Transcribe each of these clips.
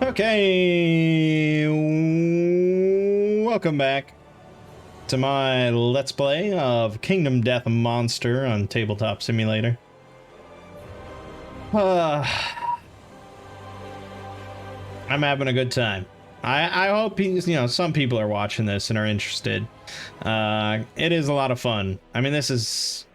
Okay, welcome back to my Let's Play of Kingdom Death Monster on Tabletop Simulator. I'm having a good time. I hope some people are watching this and are interested. It is a lot of fun. I mean, this is...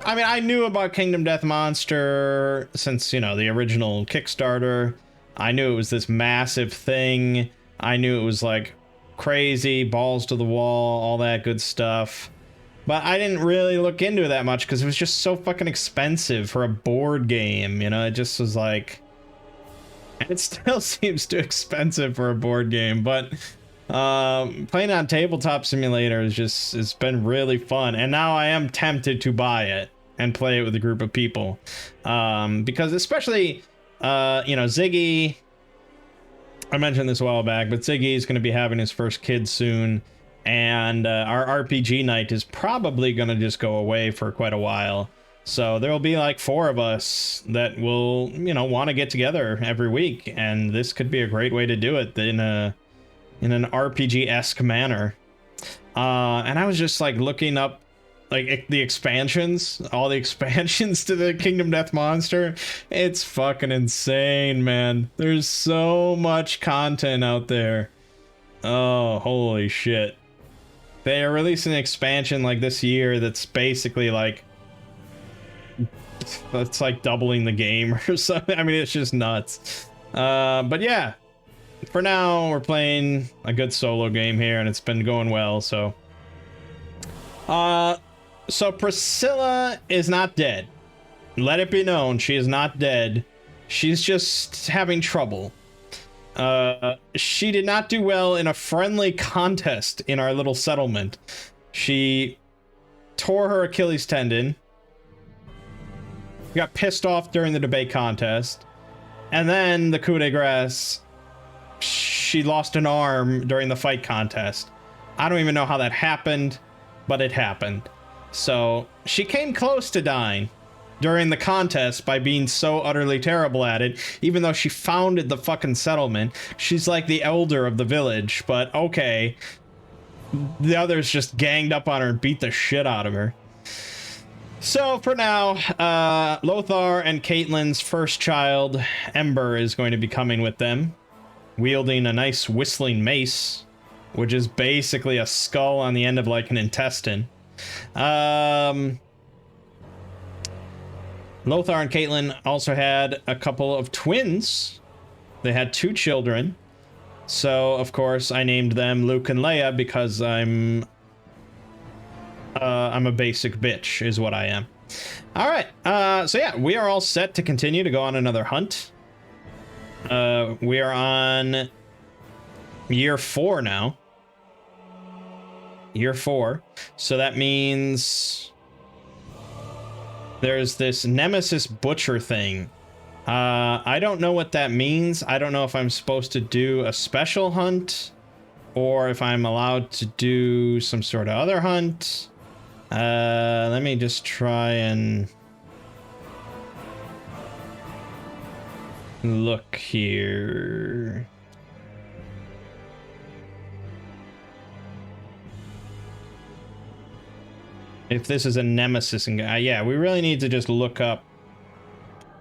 I mean, I knew about Kingdom Death Monster since, the original Kickstarter. I knew it was this massive thing. I knew it was, like, crazy, balls to the wall, all that good stuff. But I didn't really look into it that much because it was just so fucking expensive for a board game, It just was like... It still seems too expensive for a board game, but... playing on Tabletop Simulator it's been really fun, and now I am tempted to buy it and play it with a group of people, because especially Ziggy, I mentioned this a while back, but Ziggy is going to be having his first kid soon, and our RPG night is probably going to just go away for quite a while. So there will be like 4 of us that will want to get together every week, and this could be a great way to do it in an RPG-esque manner. And I was just like looking up like the expansions, all the expansions to the Kingdom Death Monster. It's fucking insane, man. There's so much content out there. Oh, holy shit. They are releasing an expansion like this year that's basically like, it's like doubling the game or something. I mean, it's just nuts. But yeah. For now, we're playing a good solo game here, and it's been going well, so... So Priscilla is not dead. Let it be known, she is not dead. She's just having trouble. She did not do well in a friendly contest in our little settlement. She tore her Achilles tendon, got pissed off during the debate contest, and then the coup de grace... She lost an arm during the fight contest. I don't even know how that happened, but it happened. So she came close to dying during the contest by being so utterly terrible at it, even though she founded the fucking settlement. She's like the elder of the village, but okay. The others just ganged up on her and beat the shit out of her. So for now, Lothar and Caitlyn's first child, Ember, is going to be coming with them, wielding a nice whistling mace, which is basically a skull on the end of like an intestine. Lothar and Caitlyn also had a couple of twins. They had 2 children. So of course I named them Luke and Leia because I'm a basic bitch is what I am. All right. So yeah, we are all set to continue to go on another hunt. We are on year 4 now. Year 4. So that means there's this Nemesis Butcher thing. I don't know what that means. I don't know if I'm supposed to do a special hunt or if I'm allowed to do some sort of other hunt. Let me just try and look here. If this is a nemesis, and yeah, we really need to just look up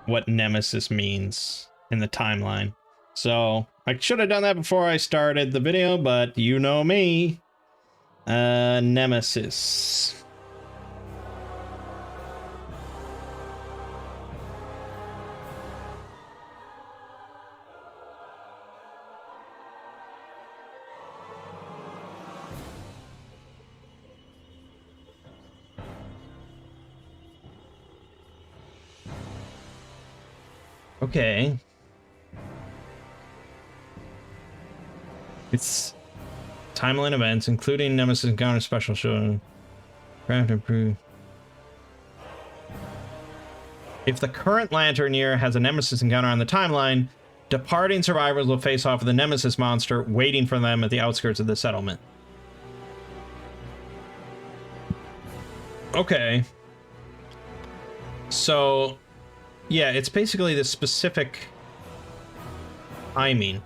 what nemesis means in the timeline. So I should have done that before I started the video, but you know me. Nemesis. Okay. It's timeline events, including Nemesis Encounter Special Show. Craft improve. If the current Lantern year has a Nemesis encounter on the timeline, departing survivors will face off with a Nemesis monster waiting for them at the outskirts of the settlement. Okay. So, yeah, it's basically this specific timing.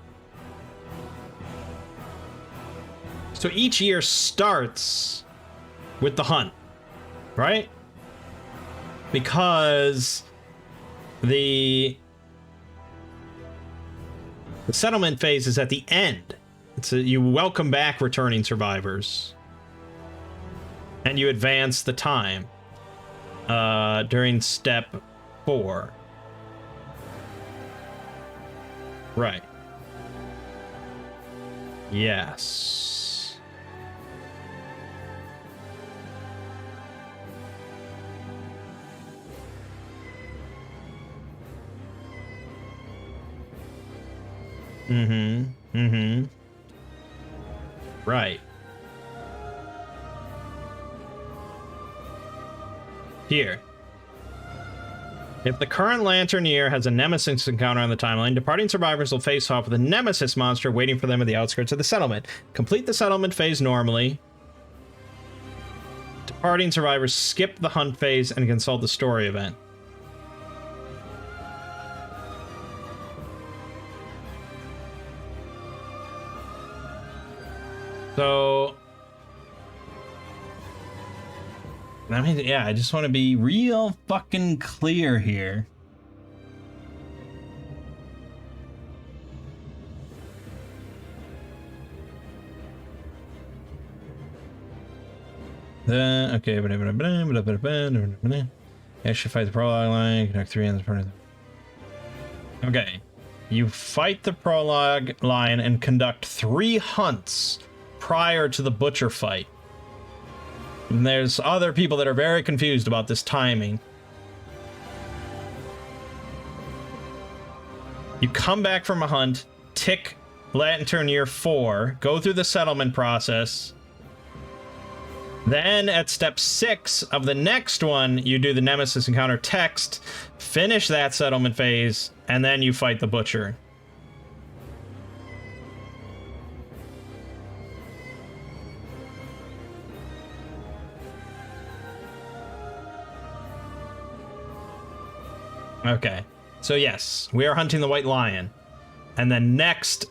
So each year starts with the hunt, right? Because the settlement phase is at the end. You welcome back returning survivors. And you advance the time during step 4. Right. Yes. Right. Here. If the current Lantern year has a Nemesis encounter on the timeline, departing survivors will face off with a Nemesis monster waiting for them at the outskirts of the settlement. Complete the settlement phase normally. Departing survivors skip the hunt phase and consult the story event. So, I mean, yeah, I just want to be real fucking clear here. Okay, actually fight the prologue line, connect 3 ends. Okay, you fight the prologue line and conduct 3 hunts prior to the butcher fight. And there's other people that are very confused about this timing. You come back from a hunt, tick Lantern Year 4, go through the settlement process. Then at step 6 of the next one, you do the Nemesis encounter text, finish that settlement phase, and then you fight the butcher. Okay, so yes, we are hunting the White Lion, and then next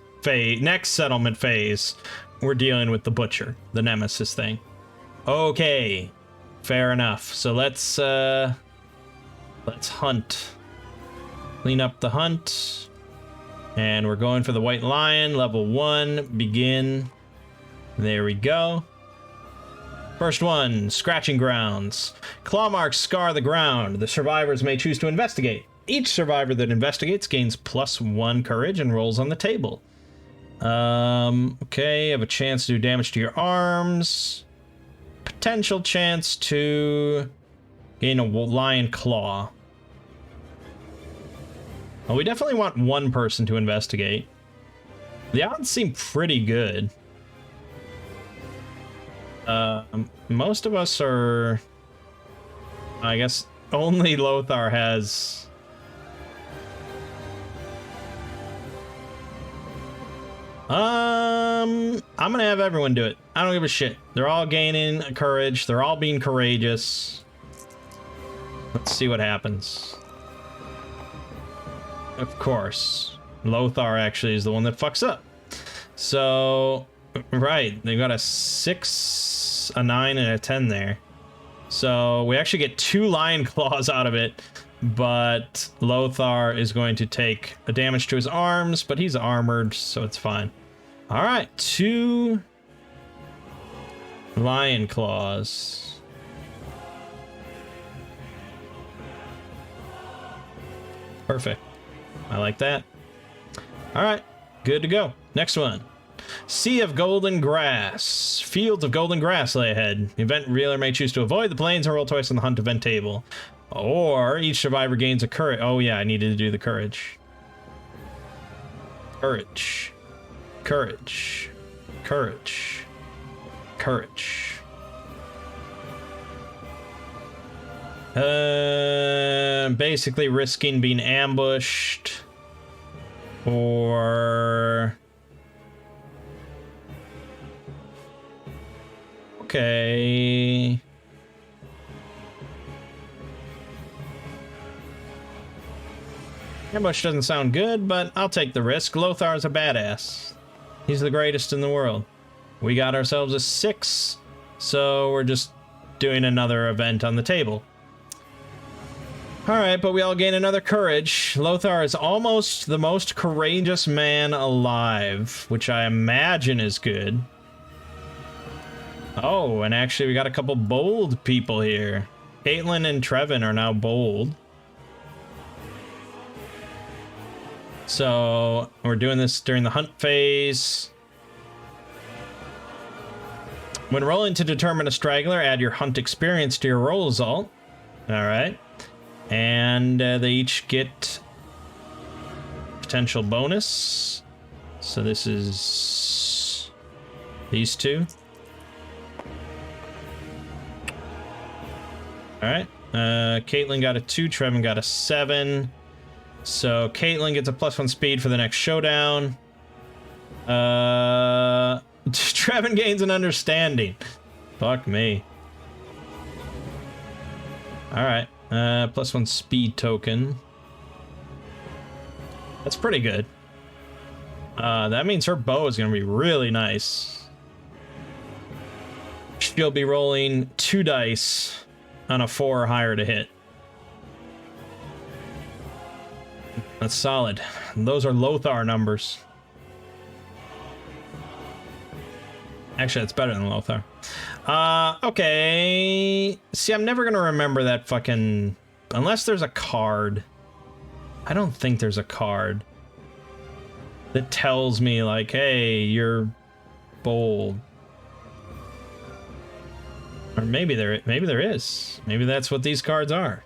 settlement phase, we're dealing with the butcher, the Nemesis thing. Okay, fair enough. So let's hunt, clean up the hunt, and we're going for the White Lion, level 1, begin. There we go. First one, scratching grounds. Claw marks scar the ground. The survivors may choose to investigate. Each survivor that investigates gains +1 courage and rolls on the table. Okay, have a chance to do damage to your arms. Potential chance to gain a lion claw. Well, we definitely want one person to investigate. The odds seem pretty good. Most of us are... I guess only Lothar has... I'm gonna have everyone do it. I don't give a shit. They're all gaining courage. They're all being courageous. Let's see what happens. Of course, Lothar actually is the one that fucks up. So... Right, they got a 6, a 9, and a 10 there. So we actually get 2 lion claws out of it, but Lothar is going to take a damage to his arms, but he's armored, so it's fine. All right, 2 lion claws. Perfect. I like that. All right, good to go. Next one. Sea of Golden Grass. Fields of Golden Grass lay ahead. The event reeler may choose to avoid the plains and roll twice on the hunt event table. Or each survivor gains a courage. Oh yeah, I needed to do the courage. Courage. Courage. Courage. Courage. Basically risking being ambushed. Or... Okay. Ambush doesn't sound good, but I'll take the risk. Lothar's a badass. He's the greatest in the world. We got ourselves a 6, so we're just doing another event on the table. Alright, but we all gain another courage. Lothar is almost the most courageous man alive, which I imagine is good. Oh, and actually we got a couple bold people here. Caitlin and Trevin are now bold. So, we're doing this during the hunt phase. When rolling to determine a straggler, add your hunt experience to your roll result. Alright. And they each get potential bonus. So this is these two. Alright. Caitlin got a 2, Trevin got a 7. So Caitlin gets a +1 speed for the next showdown. Trevin gains an understanding. Fuck me. Alright. +1 speed token. That's pretty good. That means her bow is going to be really nice. She'll be rolling 2 dice on a 4 or higher to hit. That's solid. Those are Lothar numbers. Actually, that's better than Lothar. Okay. See, I'm never gonna remember that fucking... Unless there's a card. I don't think there's a card that tells me, like, hey, you're bold. Or maybe there is. Maybe that's what these cards are.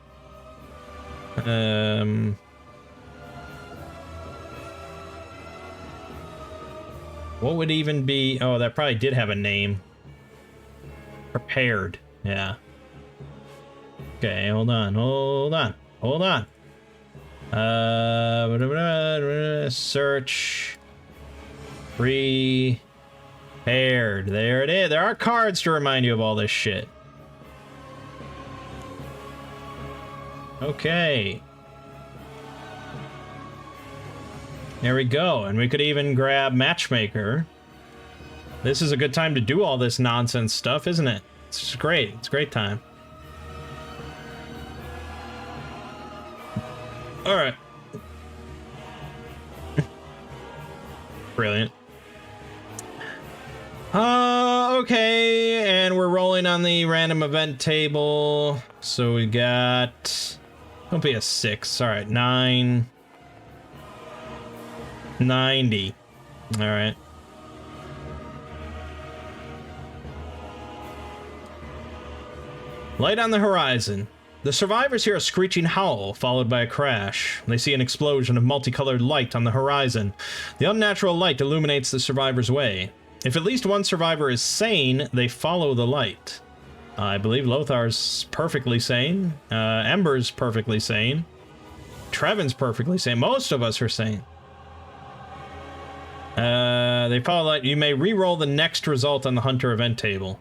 What would even be... Oh, that probably did have a name. Prepared. Yeah. Okay, hold on. Search. Prepared. There it is. There are cards to remind you of all this shit. Okay. There we go, and we could even grab Matchmaker. This is a good time to do all this nonsense stuff, isn't it? It's just great. It's a great time. Alright. Brilliant. Okay, and we're rolling on the random event table. So we got... Don't be a 6. Alright, 9... 90. All right. Light on the horizon. The survivors hear a screeching howl, followed by a crash. They see an explosion of multicolored light on the horizon. The unnatural light illuminates the survivors' way. If at least one survivor is sane, they follow the light. I believe Lothar's perfectly sane. Ember's perfectly sane. Trevin's perfectly sane. Most of us are sane. They follow light. You may re-roll the next result on the Hunter event table.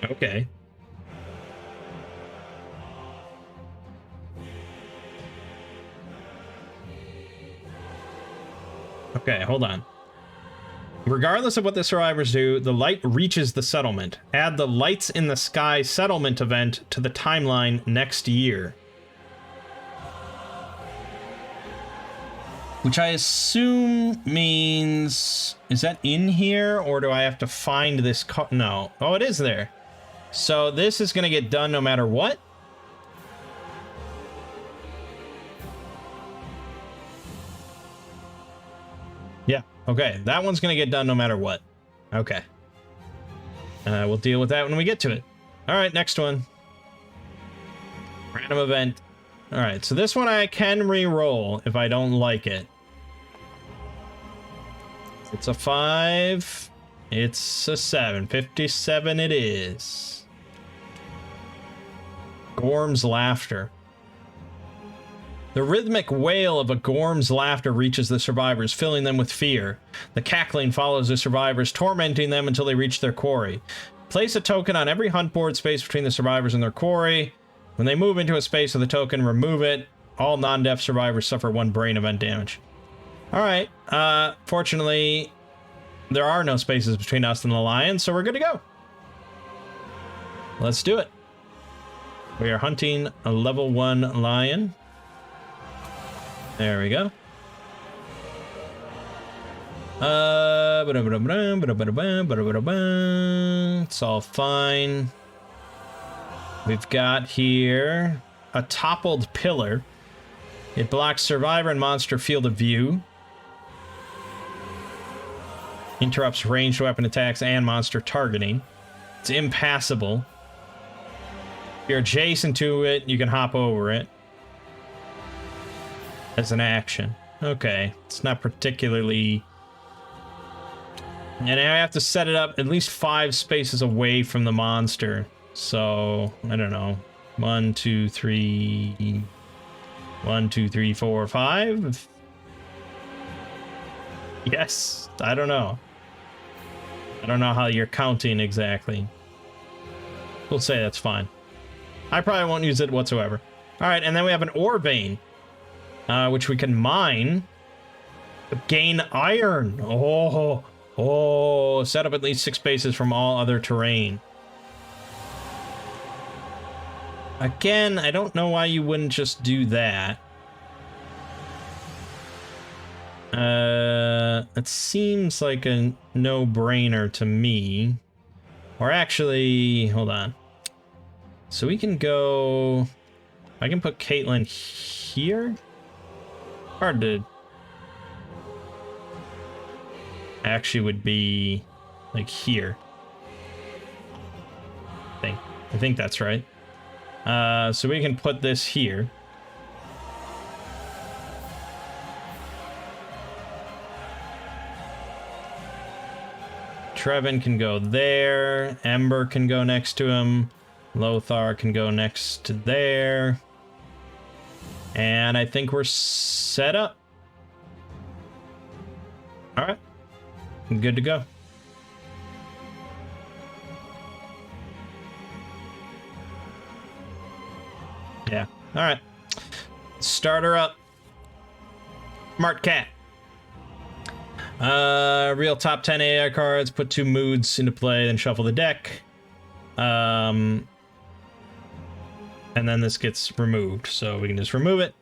Okay. Okay, hold on. Regardless of what the survivors do, the light reaches the settlement. Add the Lights in the Sky settlement event to the timeline next year. Which I assume means... Is that in here, or do I have to find this... No. Oh, it is there. So this is going to get done no matter what? Yeah, okay. That one's going to get done no matter what. Okay. We'll deal with that when we get to it. Alright, next one. Random event. Alright, so this one I can re-roll if I don't like it. It's a 5. It's a 7. 57 it is. Gorham's laughter. The rhythmic wail of a Gorham's laughter reaches the survivors, filling them with fear. The cackling follows the survivors, tormenting them until they reach their quarry. Place a token on every hunt board space between the survivors and their quarry. When they move into a space with a token, remove it. All non-deaf survivors suffer 1 brain event damage. Alright, fortunately, there are no spaces between us and the lion, so we're good to go. Let's do it. We are hunting a level 1 lion. There we go. It's all fine. We've got here a Toppled Pillar. It blocks survivor and monster field of view. Interrupts ranged weapon attacks and monster targeting. It's impassable. If you're adjacent to it, you can hop over it. As an action. Okay, it's not particularly... And I have to set it up at least 5 spaces away from the monster. So, I don't know. 1, 2, 3... 1, 2, 3, 4, 5? Yes, I don't know. I don't know how you're counting exactly. We'll say that's fine. I probably won't use it whatsoever. Alright, and then we have an ore vein. Which we can mine. Gain iron. Oh, set up at least 6 spaces from all other terrain. Again, I don't know why you wouldn't just do that. It seems like a no-brainer to me. Or actually, hold on. So we can go... I can put Caitlin here? Hard to... Actually would be like here. I think that's right. So we can put this here. Trevin can go there. Ember can go next to him. Lothar can go next to there. And I think we're set up. All right. Good to go. Yeah. All right. Start her up. Smart cat. Real top 10 AI cards. Put 2 moods into play, then shuffle the deck. And then this gets removed, so we can just remove it,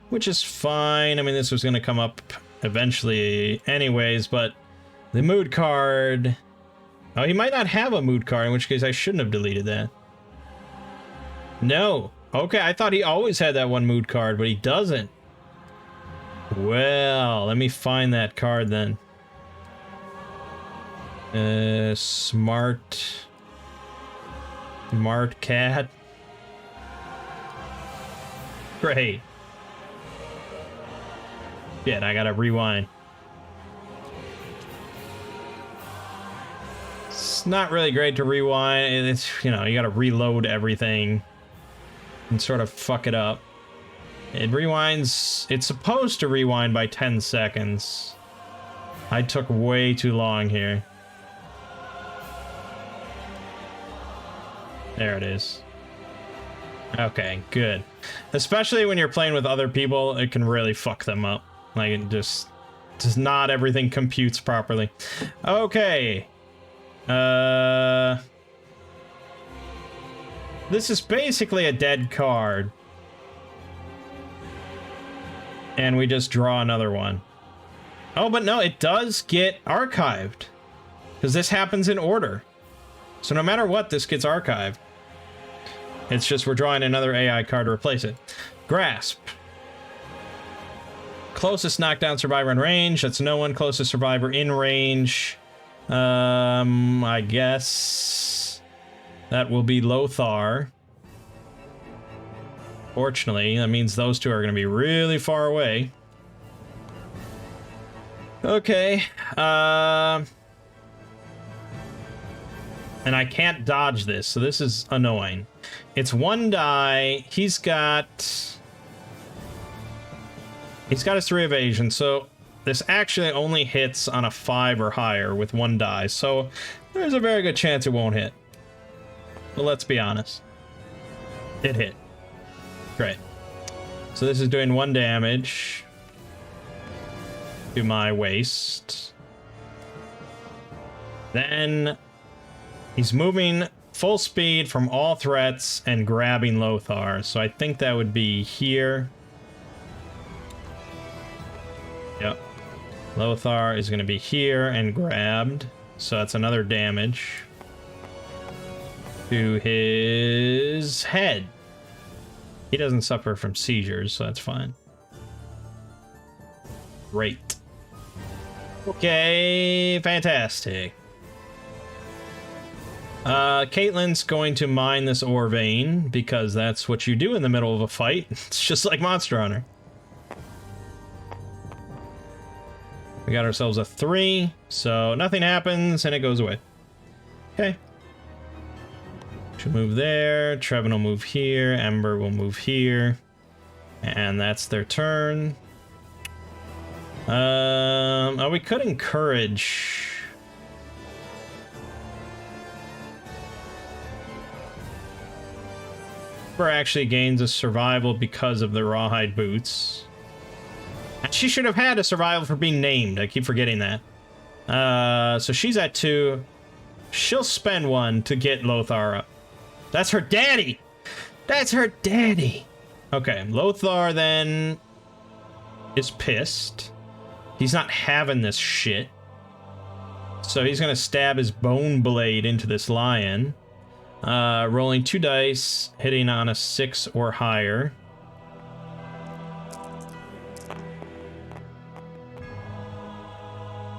which is fine. I mean, this was going to come up eventually anyways, but the mood card... Oh, he might not have a mood card, in which case I shouldn't have deleted that. No. Okay, I thought he always had that 1 mood card, but he doesn't. Well, let me find that card then. Smart cat. Great. Shit, I gotta rewind. It's not really great to rewind. It's, you know, you gotta reload everything and sort of fuck it up. It rewinds... It's supposed to rewind by 10 seconds. I took way too long here. There it is. Okay, good. Especially when you're playing with other people, it can really fuck them up. Like, it just not everything computes properly. Okay. This is basically a dead card. And we just draw another one. Oh, but no, it does get archived. Because this happens in order. So no matter what, this gets archived. It's just we're drawing another AI card to replace it. Grasp. Closest knockdown survivor in range. That's no one. Closest survivor in range. I guess that will be Lothar. Fortunately, that means those two are going to be really far away. Okay. And I can't dodge this, so this is annoying. It's 1 die. He's got his 3 evasion, so this actually only hits on a 5 or higher with 1 die, so there's a very good chance it won't hit. But let's be honest. It hit. Great. So this is doing 1 damage to my waist. Then he's moving full speed from all threats and grabbing Lothar. So I think that would be here. Yep. Lothar is going to be here and grabbed. So that's another damage to his head. He doesn't suffer from seizures, so that's fine. Great. Okay, fantastic. Caitlyn's going to mine this ore vein because that's what you do in the middle of a fight. It's just like Monster Hunter. We got ourselves a 3, so nothing happens and it goes away. Okay. She'll move there. Trevin will move here. Ember will move here. And that's their turn. Oh, we could encourage... Ember actually gains a survival because of the rawhide boots. And she should have had a survival for being named. I keep forgetting that. So she's at 2. She'll spend 1 to get Lothar up. That's her daddy! That's her daddy! Okay, Lothar then is pissed. He's not having this shit. So he's gonna stab his bone blade into this lion. Rolling 2 dice, hitting on a 6 or higher.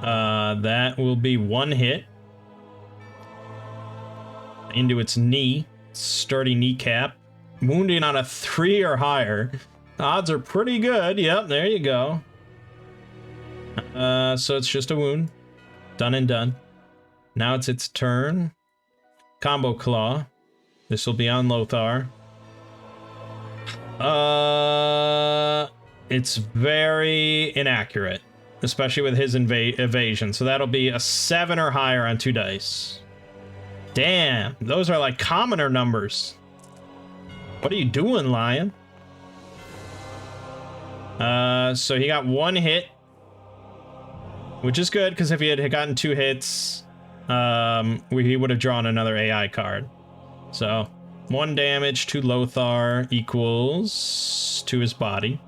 That will be 1 hit. Into its knee. Sturdy kneecap. Wounding on a 3 or higher. The odds are pretty good. Yep, there you go. So it's just a wound. Done and done. Now it's its turn. Combo Claw. This will be on Lothar. It's very inaccurate. Especially with his evasion. So that'll be a 7 or higher on 2 dice. Damn, those are like commoner numbers. What are you doing, lion? So he got 1 hit. Which is good, because if he had gotten 2 hits, he would have drawn another AI card. So, 1 damage to Lothar equals to his body.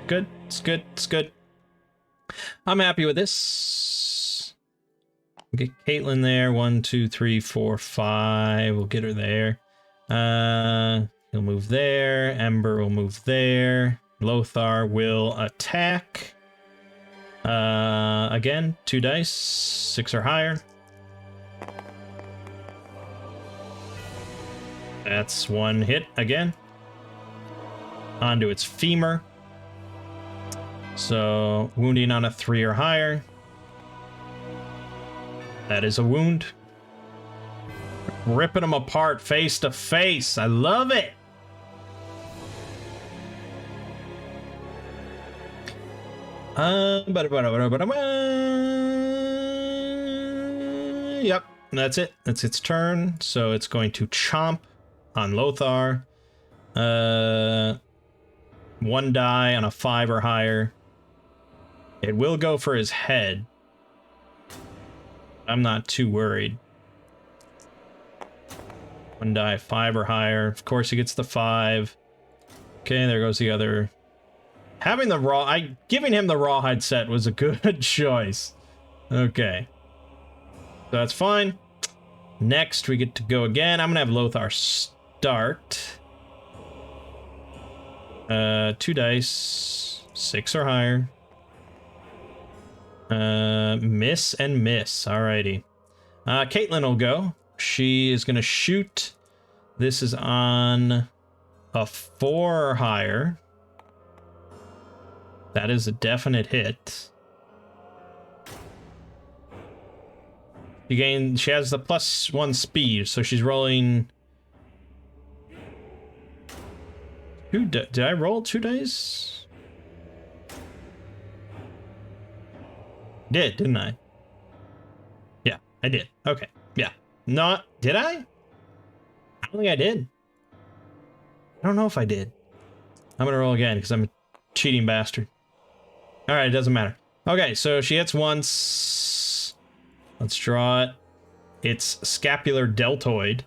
Good, it's good, it's good. I'm happy with this. We'll get Caitlyn there. 1, 2, 3, 4, 5. We'll get her there. He'll move there. Ember will move there. Lothar will attack. Again, 2 dice, 6 or higher. That's 1 hit again. Onto its femur. So, wounding on a 3 or higher. That is a wound. Ripping them apart face to face. I love it. Yep, that's it. That's its turn. So it's going to chomp on Lothar. 1 die on a 5 or higher. It will go for his head. I'm not too worried. 1 die, 5 or higher. Of course he gets the 5. Okay, there goes the other. Having the giving him the rawhide set was a good choice. Okay. So that's fine. Next, we get to go again. I'm gonna have Lothar start. 2 dice, 6 or higher. Miss and miss. Alrighty. Caitlyn will go. She is gonna shoot. This is on a 4 or higher. That is a definite hit. She has the +1 speed, so she's rolling. Did I roll 2 dice? Didn't I? Yeah, I did. Okay, yeah. Did I? I don't think I did. I don't know if I did. I'm gonna roll again because I'm a cheating bastard. All right, it doesn't matter. Okay, so she hits once. Let's draw it. It's scapular deltoid.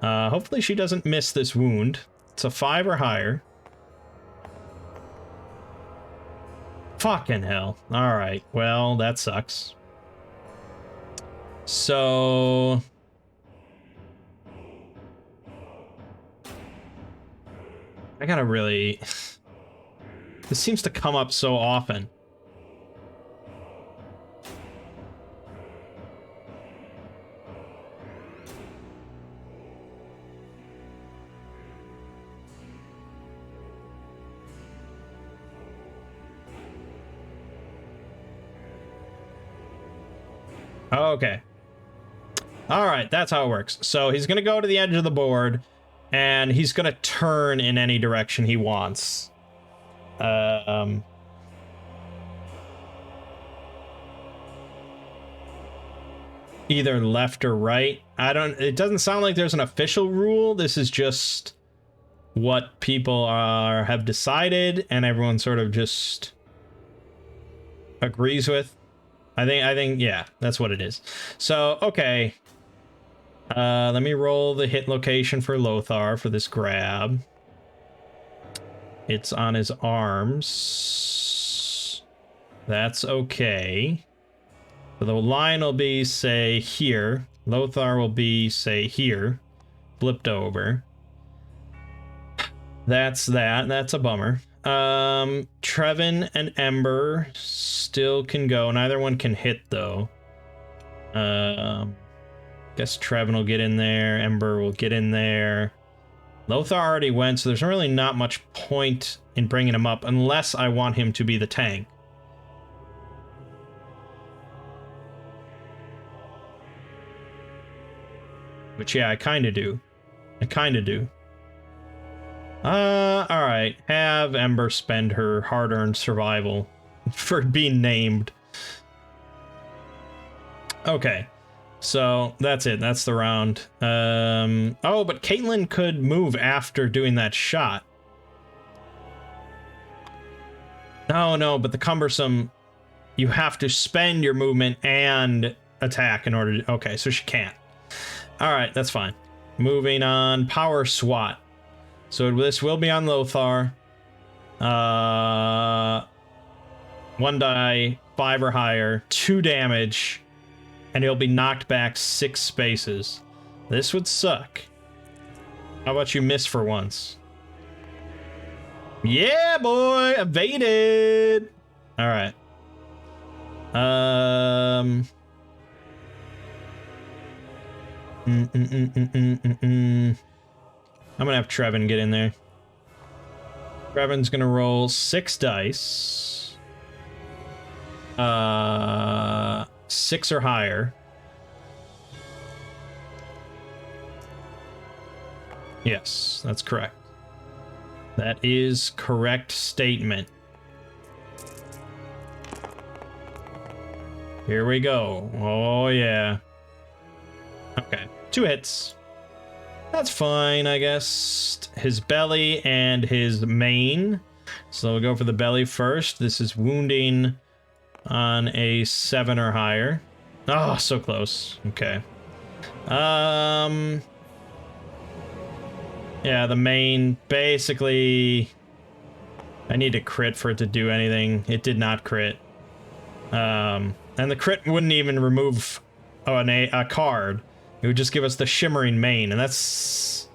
Hopefully she doesn't miss this wound. It's a 5 or higher. Fucking hell. All right, well, that sucks. So... I gotta really... This seems to come up so often. Okay. All right, that's how it works. So he's going to go to the edge of the board, and he's going to turn in any direction he wants. Either left or right. It doesn't sound like there's an official rule. This is just what people have decided, and everyone sort of just agrees with. I think, yeah, that's what it is. So, okay. Let me roll the hit location for Lothar for this grab. It's on his arms. That's okay. So the line will be, say, here. Lothar will be, say, here. Flipped over. That's that. That's a bummer. Trevin and Ember still can go. Neither one can hit, though. Guess Trevin will get in there. Ember will get in there. Lothar already went, so there's really not much point in bringing him up unless I want him to be the tank. Which, yeah, I kind of do. Alright. Have Ember spend her hard-earned survival for being named. Okay. So, that's it. That's the round. Oh, but Caitlyn could move after doing that shot. No, but the cumbersome... You have to spend your movement and attack in order to... Okay, so she can't. Alright, that's fine. Moving on. Power SWAT. So this will be on Lothar. 1 die, 5 or higher, 2 damage, and he'll be knocked back 6 spaces. This would suck. How about you miss for once? Yeah, boy! Evaded! Alright. I'm gonna have Trevin get in there. Trevin's gonna roll 6 dice. 6 or higher. Yes, that's correct. That is correct statement. Here we go. Oh, yeah. Okay, 2 hits. That's fine, I guess. His belly and his mane. So we'll go for the belly first. This is wounding on a 7 or higher. Oh, so close. Okay. Yeah, the mane, basically... I need to crit for it to do anything. It did not crit. And the crit wouldn't even remove a card. It would just give us the shimmering mane, and that's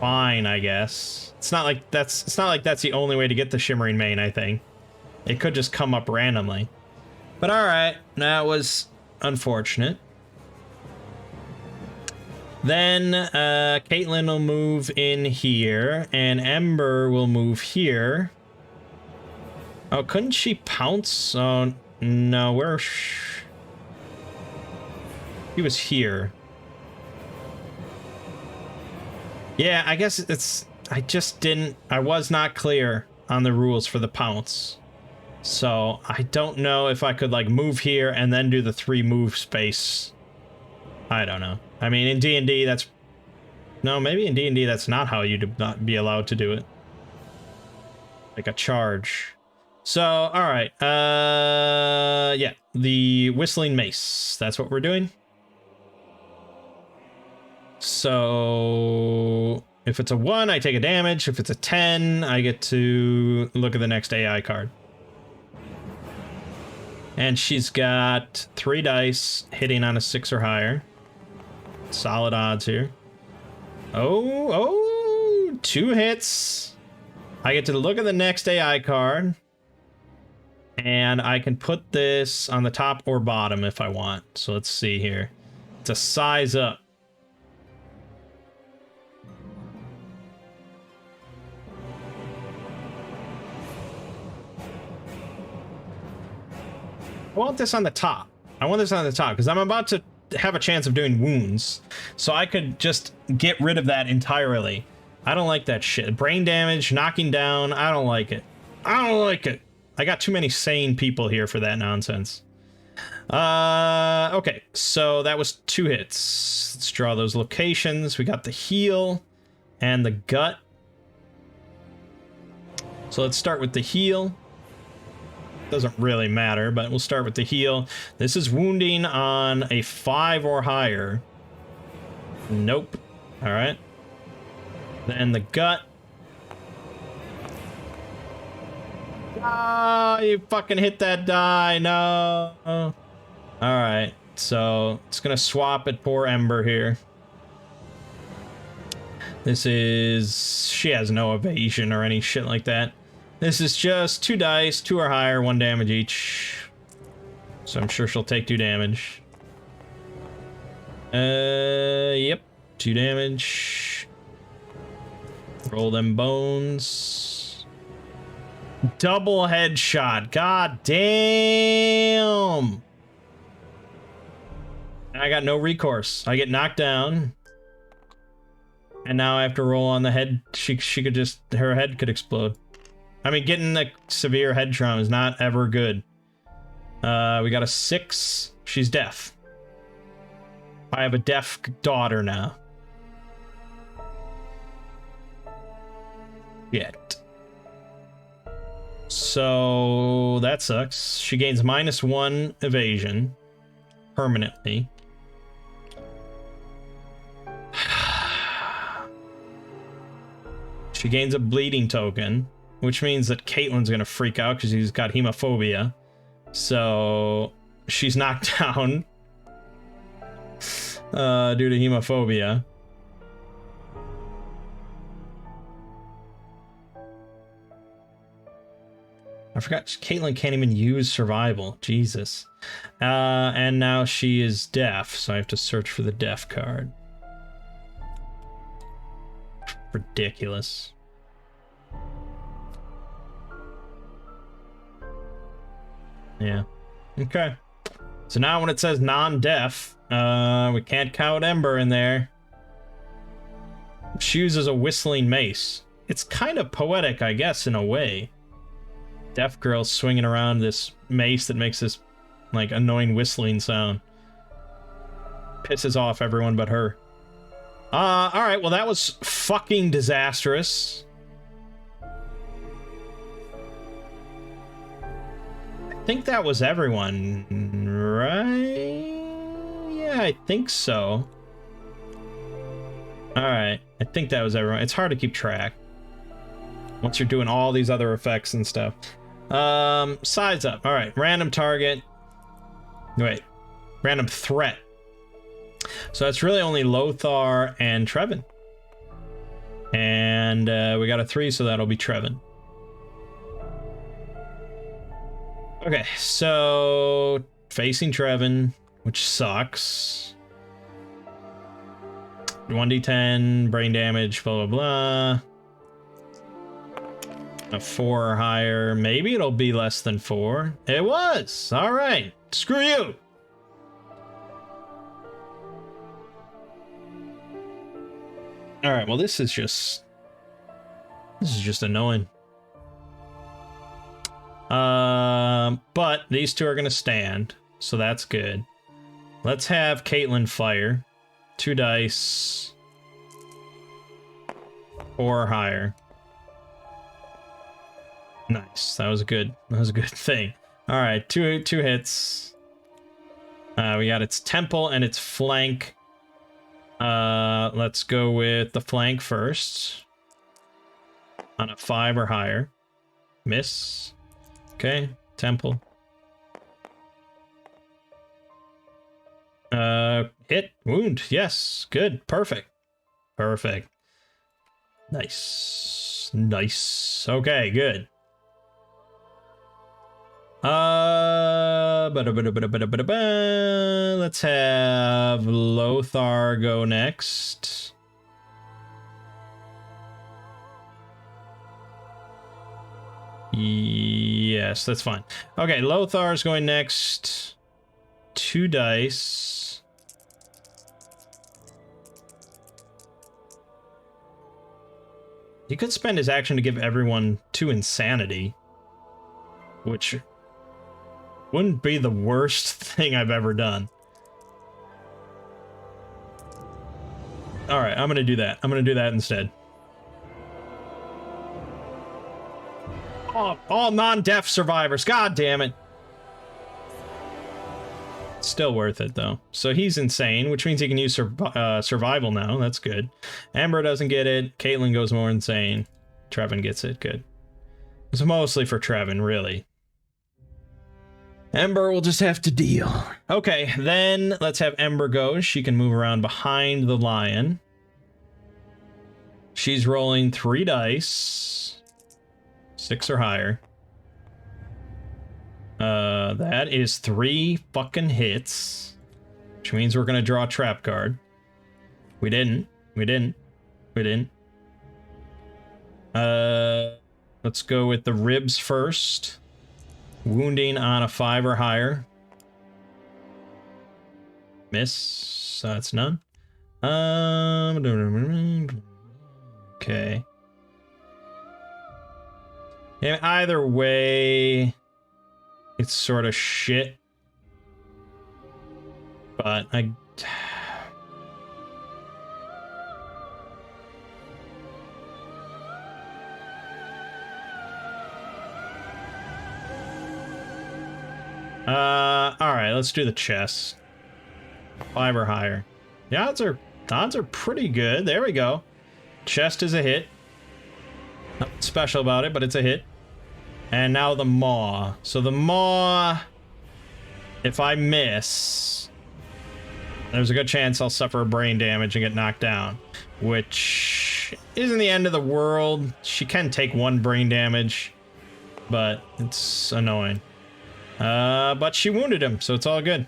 fine, I guess. It's not like that's the only way to get the shimmering mane, I think. It could just come up randomly. But alright, that was unfortunate. Then Caitlyn will move in here, and Ember will move here. Oh, couldn't she pounce? Oh, no, where... He was here. Yeah, I guess it's... I was not clear on the rules for the pounce. So, I don't know if I could, like, move here and then do the 3 move space. I don't know. I mean, in D&D, that's No, maybe in D&D that's not how you'd not be allowed to do it. Like a charge. So, alright. Yeah. The Whistling Mace. That's what we're doing. So, if it's a 1, I take a damage. If it's a 10, I get to look at the next AI card. And she's got 3 dice hitting on a 6 or higher. Solid odds here. Oh, 2 hits. I get to look at the next AI card. And I can put this on the top or bottom if I want. So let's see here. It's a size up. I want this on the top. I want this on the top because I'm about to have a chance of doing wounds. So I could just get rid of that entirely. I don't like that shit. Brain damage, knocking down. I don't like it. I don't like it. I got too many sane people here for that nonsense. Okay, so that was 2 hits. Let's draw those locations. We got the heel and the gut. So let's start with the heel. Doesn't really matter, but we'll start with the heel. This is wounding on a 5 or higher. Nope. All right. Then the gut. Ah, you fucking hit that die. No. All right. So it's going to swap at poor Ember here. This is... She has no evasion or any shit like that. This is just 2 dice, 2 or higher, 1 damage each. So I'm sure she'll take 2 damage. Yep. 2 damage. Roll them bones. Double headshot. God damn. I got no recourse. I get knocked down. And now I have to roll on the head. She could just... Her head could explode. I mean, getting the severe head trauma is not ever good. We got a 6. She's deaf. I have a deaf daughter now. Yet. So that sucks. She gains -1 evasion permanently. She gains a bleeding token, which means that Caitlyn's gonna freak out because she's got hemophobia. So she's knocked down due to hemophobia. I forgot Caitlyn can't even use survival. Jesus. And now she is deaf, so I have to search for the deaf card. Ridiculous. Yeah. Okay. So now when it says non-deaf, we can't count Ember in there. She uses a whistling mace. It's kind of poetic, I guess, in a way. Deaf girl swinging around this mace that makes this, like, annoying whistling sound. Pisses off everyone but her. Alright, well that was fucking disastrous. I think that was everyone, right? Yeah, I think so. Alright, I think that was everyone. It's hard to keep track once you're doing all these other effects and stuff. Size up. Alright, random target. Wait, random threat. So that's really only Lothar and Trevin. And we got a 3, so that'll be Trevin. Okay, so facing Trevin, which sucks. 1d10, brain damage, blah, blah, blah. A 4 or higher. Maybe it'll be less than 4. It was! Alright, screw you! Alright, well this is just annoying. But these 2 are gonna stand, so that's good. Let's have Caitlyn fire. 2 dice. 4 or higher. Nice. That was a good thing. All right, two hits. We got its temple and its flank. Let's go with the flank first. On a 5 or higher. Miss. Okay, temple. Hit, wound, yes, good, perfect. Perfect. Nice. Nice. Okay, good. Let's have Lothar go next. Yes, that's fine. Okay, Lothar's going next. 2 dice. He could spend his action to give everyone 2 insanity, which wouldn't be the worst thing I've ever done. All right, I'm gonna do that. I'm gonna do that instead. Oh, all non-deaf survivors. God damn it. Still worth it, though. So he's insane, which means he can use survival now. That's good. Amber doesn't get it. Caitlin goes more insane. Trevin gets it. Good. It's mostly for Trevin, really. Ember will just have to deal. Okay, then let's have Ember go. She can move around behind the lion. She's rolling 3 dice. 6 or higher. That is 3 fucking hits. Which means we're gonna draw a trap card. We didn't. Let's go with the ribs first. Wounding on a 5 or higher. Miss. So that's none. Okay. Yeah, either way, it's sort of shit. But I... Alright, let's do the chest. 5 or higher. The odds are pretty good. There we go. Chest is a hit. Nothing special about it, but it's a hit. And now the maw. So the maw, if I miss, there's a good chance I'll suffer brain damage and get knocked down, which isn't the end of the world. She can take 1 brain damage, but it's annoying. But she wounded him, so it's all good.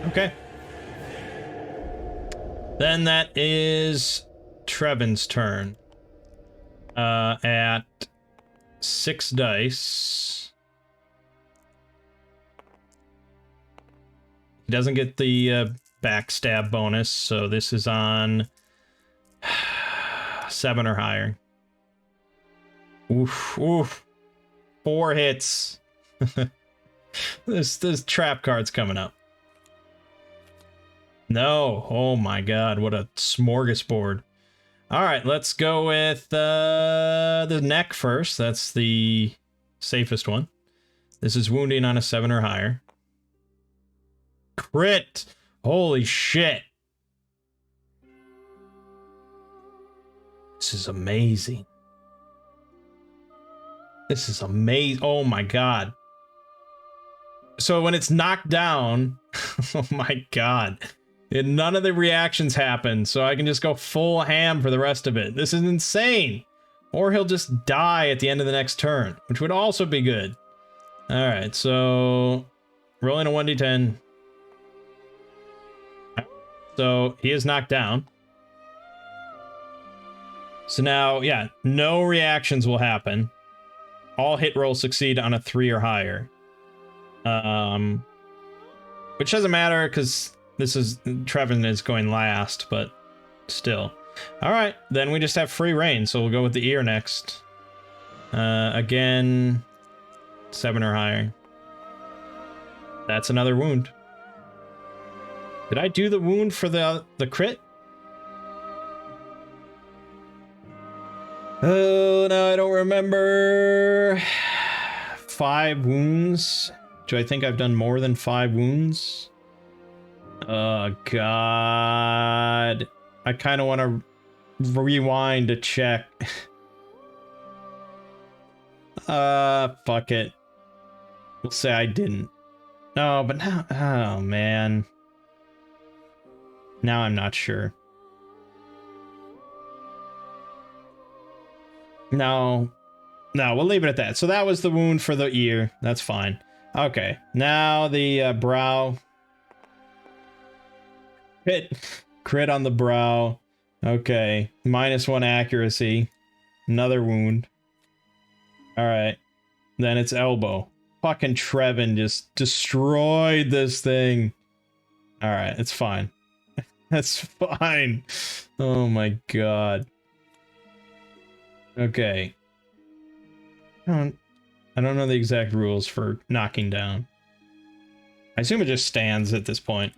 Okay. Then that is Trevin's turn. At 6 dice. He doesn't get the backstab bonus, so this is on 7 or higher. Oof, oof. 4 hits. This trap card's coming up. No. Oh my god, what a smorgasbord. Alright, let's go with the neck first. That's the safest one. This is wounding on a 7 or higher. Crit! Holy shit. This is amazing. This is amazing. Oh my god. So when it's knocked down, oh my god. None of the reactions happen, so I can just go full ham for the rest of it. This is insane. Or he'll just die at the end of the next turn, which would also be good. Alright, so rolling a 1d10. So he is knocked down. So now, yeah, no reactions will happen. All hit rolls succeed on a 3 or higher. Which doesn't matter, because this is... Trevin is going last, but still. Alright, then we just have free reign, so we'll go with the ear next. Again, 7 or higher. That's another wound. Did I do the wound for the crit? Oh, no, I don't remember. 5 wounds. Do I think I've done more than 5 wounds? Oh, God. I kind of want to rewind to check. Fuck it. We'll say I didn't. No, but now... Oh, man. Now I'm not sure. No. No, we'll leave it at that. So that was the wound for the ear. That's fine. Okay. Now the brow. Crit on the brow. Okay. -1 accuracy. Another wound. Alright. Then it's elbow. Fucking Trevin just destroyed this thing. Alright, it's fine. That's fine. Oh my god. Okay. I don't know the exact rules for knocking down. I assume it just stands at this point.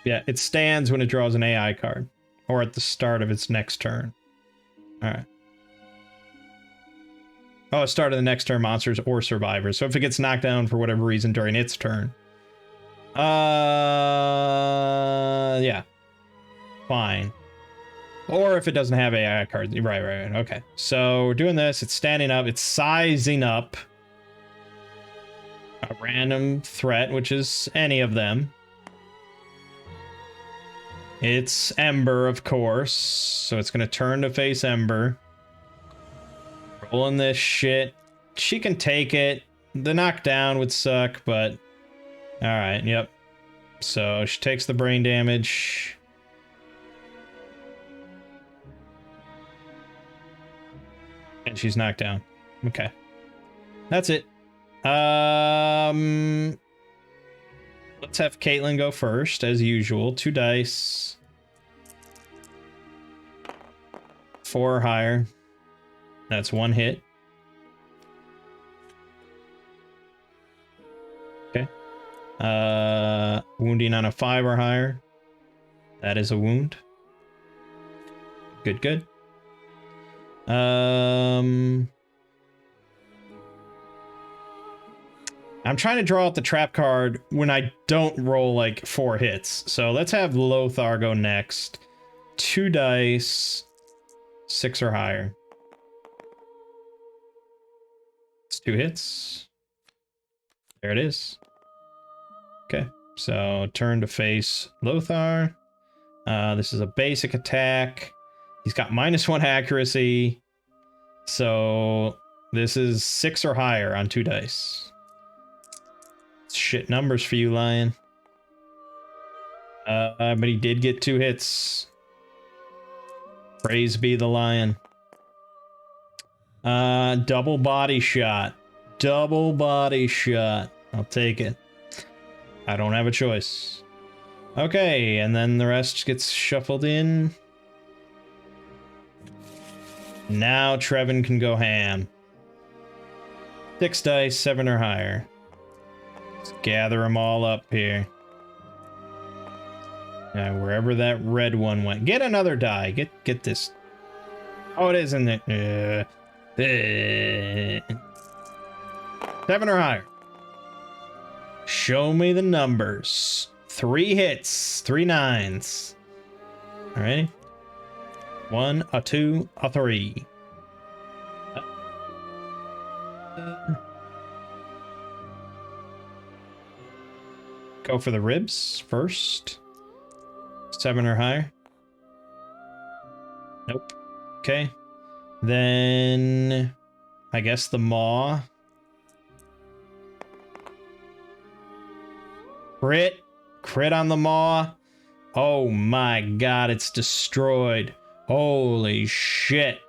Yeah, it stands when it draws an AI card, or at the start of its next turn. Alright. Oh, start of the next turn, monsters or survivors. So if it gets knocked down for whatever reason during its turn. Yeah. Fine. Or if it doesn't have AI cards. Right. Okay. So we're doing this. It's standing up. It's sizing up a random threat, which is any of them. It's Ember, of course. So it's going to turn to face Ember. Rolling this shit. She can take it. The knockdown would suck, but... Alright, yep. So she takes the brain damage. And she's knocked down. Okay. That's it. Let's have Caitlin go first, as usual. 2 dice. 4 or higher. That's 1 hit. Okay. Wounding on a 5 or higher. That is a wound. Good. I'm trying to draw out the trap card when I don't roll like 4 hits. So let's have Lothar go next. 2 dice. 6 or higher. It's 2 hits. There it is. Okay, so turn to face Lothar. This is a basic attack. He's got -1 accuracy. So this is 6 or higher on 2 dice. Shit numbers for you, Lion. But he did get 2 hits. Praise be the Lion. Double body shot. Double body shot. I'll take it. I don't have a choice. Okay, and then the rest gets shuffled in. Now Trevin can go ham. 6 dice, 7 or higher. Let's gather them all up here. Wherever that red one went. Get another die. Get this. Oh, it is in there. 7 or higher. Show me the numbers. 3 hits. 3 nines. Alrighty. 1, a 2, a 3. Go for the ribs first. 7 or higher. Nope. Okay. Then I guess the maw. Crit on the maw. Oh my god, it's destroyed. Holy shit.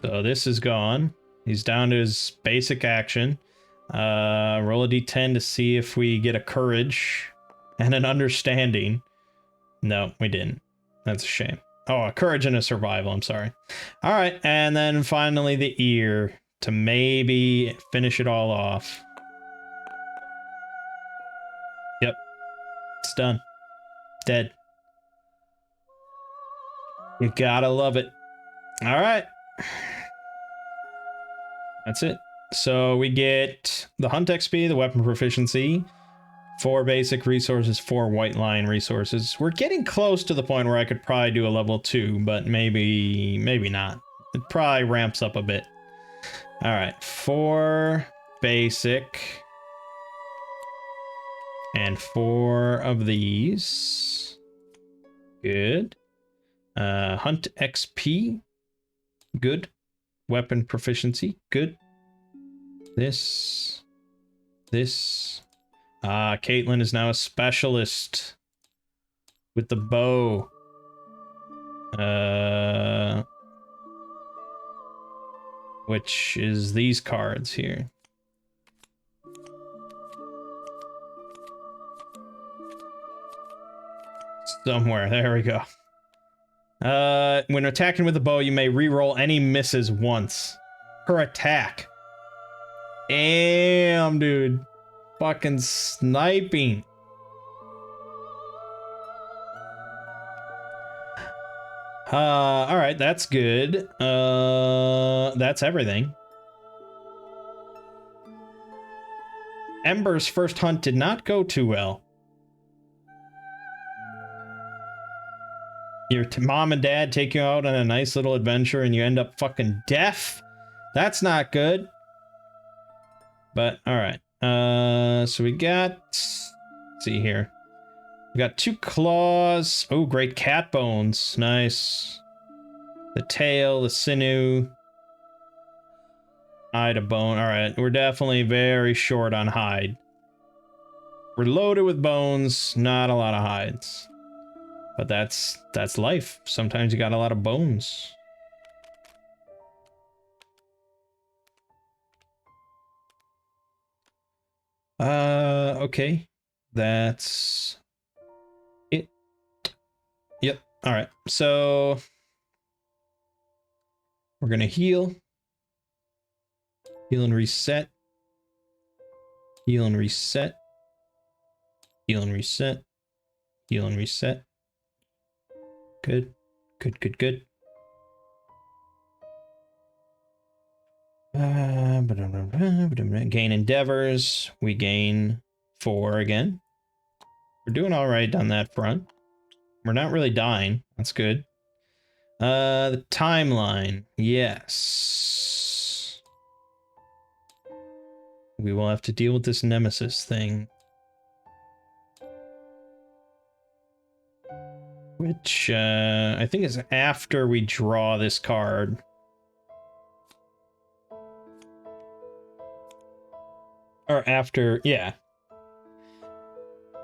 So this is gone. He's down to his basic action. Roll a d10 to see if we get a courage and an understanding. No, we didn't. That's a shame. Oh, a courage and a survival. I'm sorry. All right, and then finally the ear to maybe finish it all off. Yep, it's done. Dead. You gotta love it. All right. That's it. So we get the hunt XP, the weapon proficiency, 4 basic resources, 4 white line resources. We're getting close to the point where I could probably do a level 2, but maybe not. It probably ramps up a bit. All right, 4 basic and 4 of these. Good. Hunt XP. Good. Weapon proficiency. Good. This. Caitlin is now a specialist with the bow. Which is these cards here. Somewhere. There we go. When attacking with the bow, you may reroll any misses once per attack. Damn, dude. Fucking sniping. All right, that's good. That's everything. Ember's first hunt did not go too well. Your mom and dad take you out on a nice little adventure and you end up fucking deaf. That's not good. But all right. So we got, let's see here. We got 2 claws. Oh, great cat bones. Nice. The tail, the sinew. Hide, a bone. All right. We're definitely very short on hide. We're loaded with bones, not a lot of hides. But that's life. Sometimes you got a lot of bones. Okay. That's it. Yep. All right. So we're going to heal. Heal and reset. Heal and reset. Heal and reset. Heal and reset. Good. Good, good, good. Gain endeavors. We gain 4 again. We're doing all right on that front. We're not really dying. That's good. The timeline. Yes. We will have to deal with this nemesis thing. Which, I think is after we draw this card. Or after, yeah.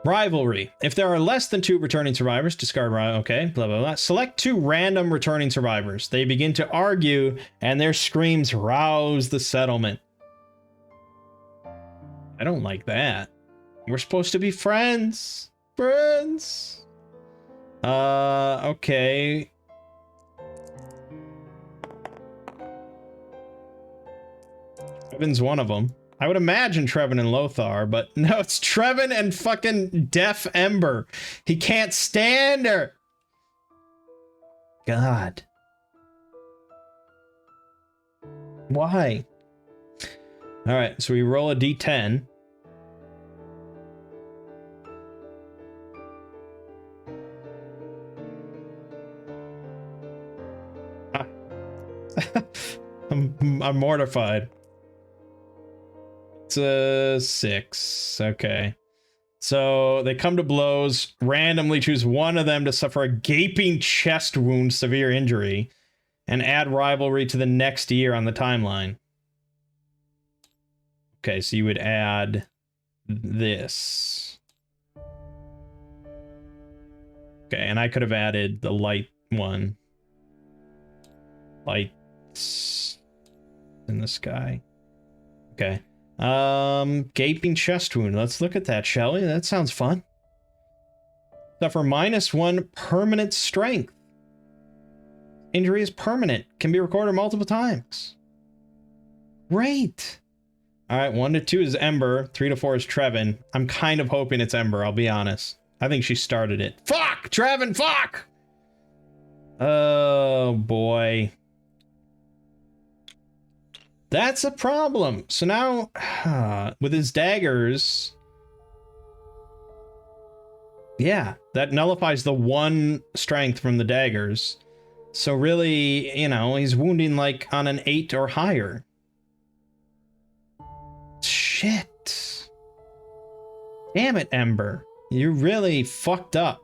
Rivalry. If there are less than 2 returning survivors, discard rival. Okay, blah, blah, blah. Select 2 random returning survivors. They begin to argue, and their screams rouse the settlement. I don't like that. We're supposed to be friends. Friends. Okay. Trevin's one of them. I would imagine Trevin and Lothar, but no, it's Trevin and fucking Deaf Ember. He can't stand her. God. Why? All right, so we roll a d10. I'm mortified. It's a 6. Okay. So they come to blows, randomly choose one of them to suffer a gaping chest wound, severe injury, and add rivalry to the next year on the timeline. Okay, so you would add this. Okay, and I could have added the light one. Lights in the sky. Okay. Gaping chest wound. Let's look at that, shall we? That sounds fun. Suffer -1 permanent strength. injury is permanent. Can be recorded multiple times. Great. All right, 1 to 2 is Ember. 3 to 4 is Trevin. I'm kind of hoping it's Ember, I'll be honest. I think she started it. Fuck! Trevin, fuck! Oh, boy. That's a problem. So now, with his daggers... Yeah, that nullifies the 1 strength from the daggers. So really, you know, he's wounding like on an 8 or higher. Shit. Damn it, Ember. You really fucked up.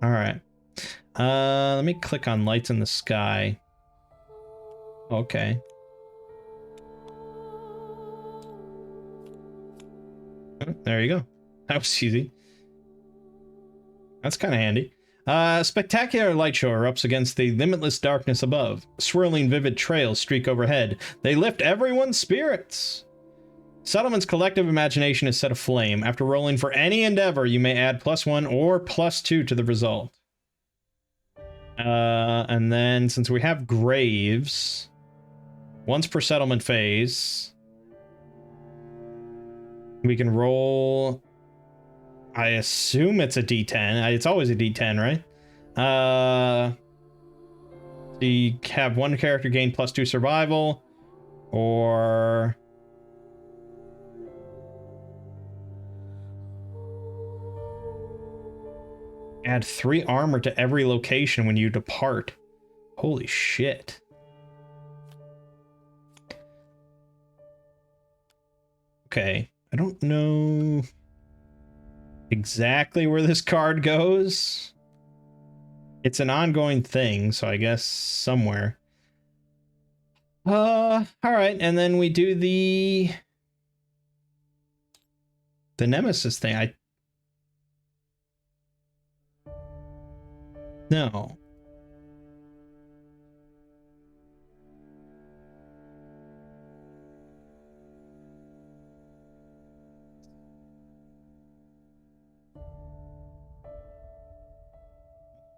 All right. Let me click on lights in the sky. Okay. There you go. That was easy. That's kind of handy. Spectacular light show erupts against the limitless darkness above. Swirling vivid trails streak overhead. They lift everyone's spirits. Settlement's collective imagination is set aflame. After rolling for any endeavor, you may add +1 or +2 to the result. And then, since we have graves, once per settlement phase, we can roll... I assume it's a D10. It's always a D10, right? So you have 1 character gain +2 survival, or... add 3 armor to every location when you depart. Holy shit. Okay, I don't know exactly where this card goes. It's an ongoing thing, so I guess somewhere. All right, and then we do the Nemesis thing. No.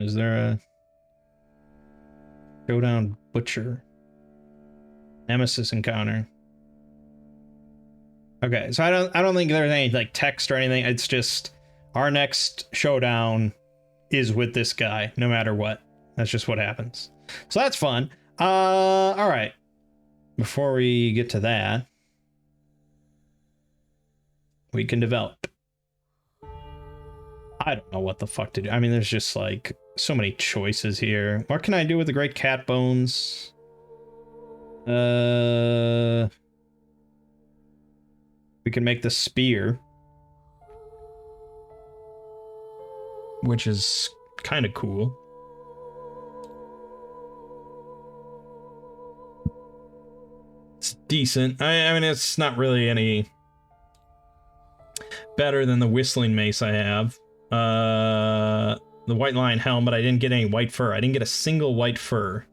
Is there a showdown butcher Nemesis encounter? Okay, so I don't think there's any like text or anything. It's just our next showdown is with this guy, no matter what. That's just what happens. So that's fun. All right. Before we get to that, we can develop. I don't know what the fuck to do. I mean, there's just like so many choices here. What can I do with the great cat bones? We can make the spear, which is kind of cool. It's decent. I mean, it's not really any better than the whistling mace I have. The white lion helm, but I didn't get any white fur. I didn't get a single white fur.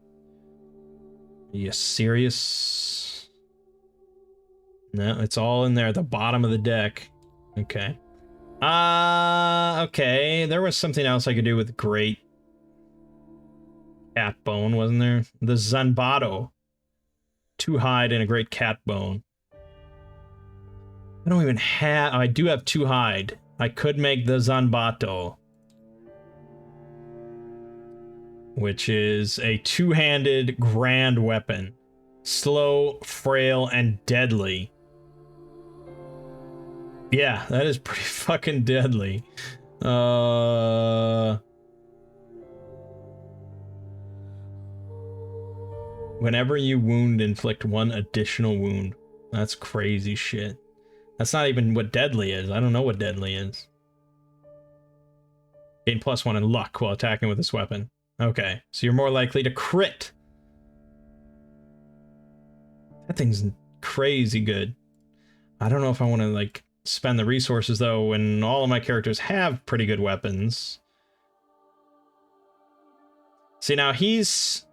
Are you serious? No, it's all in there at the bottom of the deck. Okay. Okay. There was something else I could do with great cat bone, wasn't there? The Zanbato. 2 hide and a great cat bone. I don't even have... I do have 2 hide. I could make the Zanbato, which is a 2-handed grand weapon. Slow, frail, and deadly. Yeah, that is pretty fucking deadly. Whenever you wound, inflict 1 additional wound. That's crazy shit. That's not even what deadly is. I don't know what deadly is. Gain +1 in luck while attacking with this weapon. Okay, so you're more likely to crit. That thing's crazy good. I don't know if I want to, like, spend the resources, though, when all of my characters have pretty good weapons. See, now he's...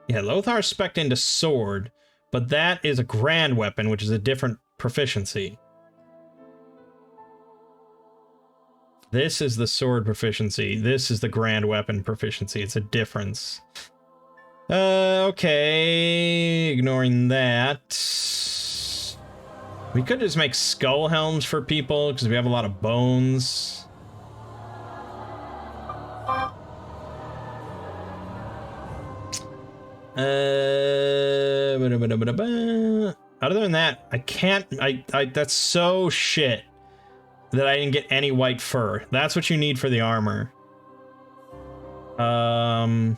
yeah, Lothar spec'd into sword, but that is a grand weapon, which is a different proficiency. This is the sword proficiency. This is the grand weapon proficiency. It's a difference. Okay. Ignoring that. We could just make skull helms for people because we have a lot of bones. Other than that, I can't. That's so shit that I didn't get any white fur. That's what you need for the armor. I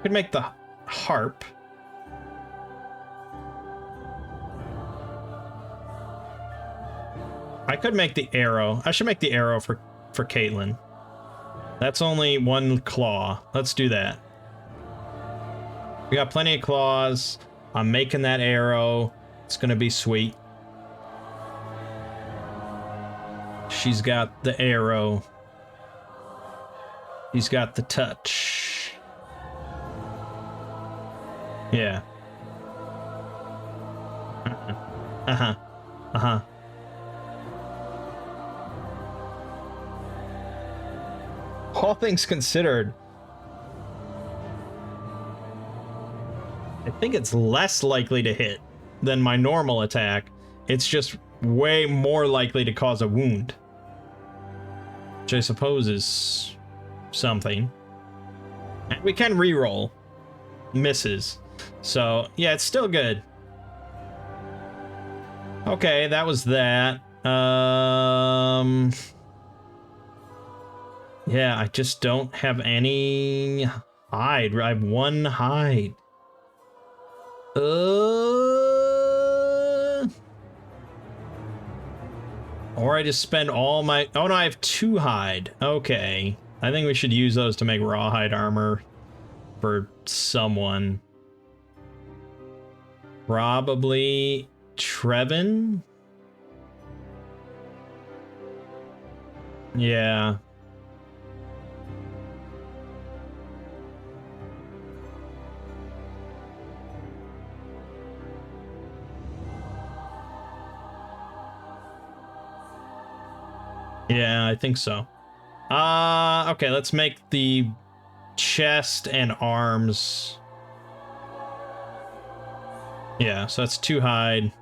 could make the harp. I could make the arrow. I should make the arrow for Caitlin. That's only one claw. Let's do that. We got plenty of claws. I'm making that arrow. It's gonna be sweet. She's got the arrow. He's got the touch. Yeah. Uh-huh. Uh-huh. All things considered, I think it's less likely to hit than my normal attack. It's just way more likely to cause a wound, which I suppose is something. And we can reroll misses, so yeah, it's still good. Okay, that was that. Yeah, I just don't have any hide. I have one hide. Or I just spend all my... Oh no, I have 2 hide. Okay. I think we should use those to make rawhide armor for someone. Probably Trevin? Yeah. Yeah, I think so. Okay, let's make the chest and arms. Yeah, so that's 2 hide.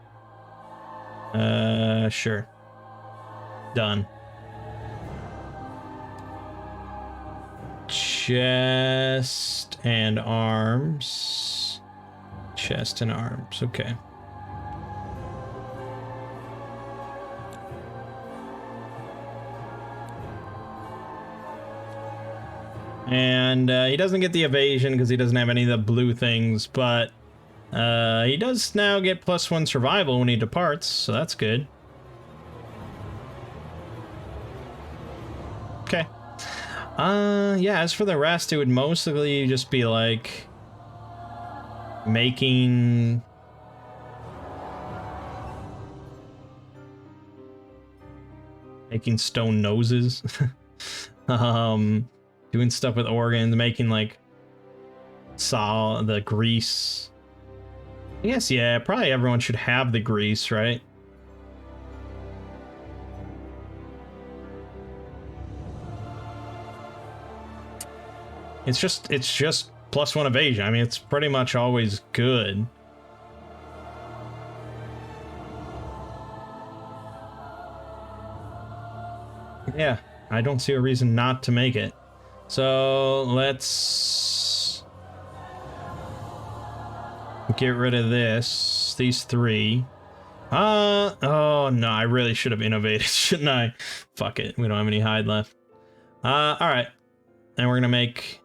Sure. Done. Chest and arms. Chest and arms, okay. And he doesn't get the evasion because he doesn't have any of the blue things, but he does now get +1 survival when he departs, so that's good. Okay. Yeah, as for the rest, it would mostly just be like making stone noses. Doing stuff with organs, making like the grease. I guess, yeah, probably everyone should have the grease, right? It's just +1 evasion. I mean, it's pretty much always good. Yeah, I don't see a reason not to make it. So let's get rid of these 3. Oh no, I really should have innovated, shouldn't I? Fuck it, we don't have any hide left. All right, and we're gonna make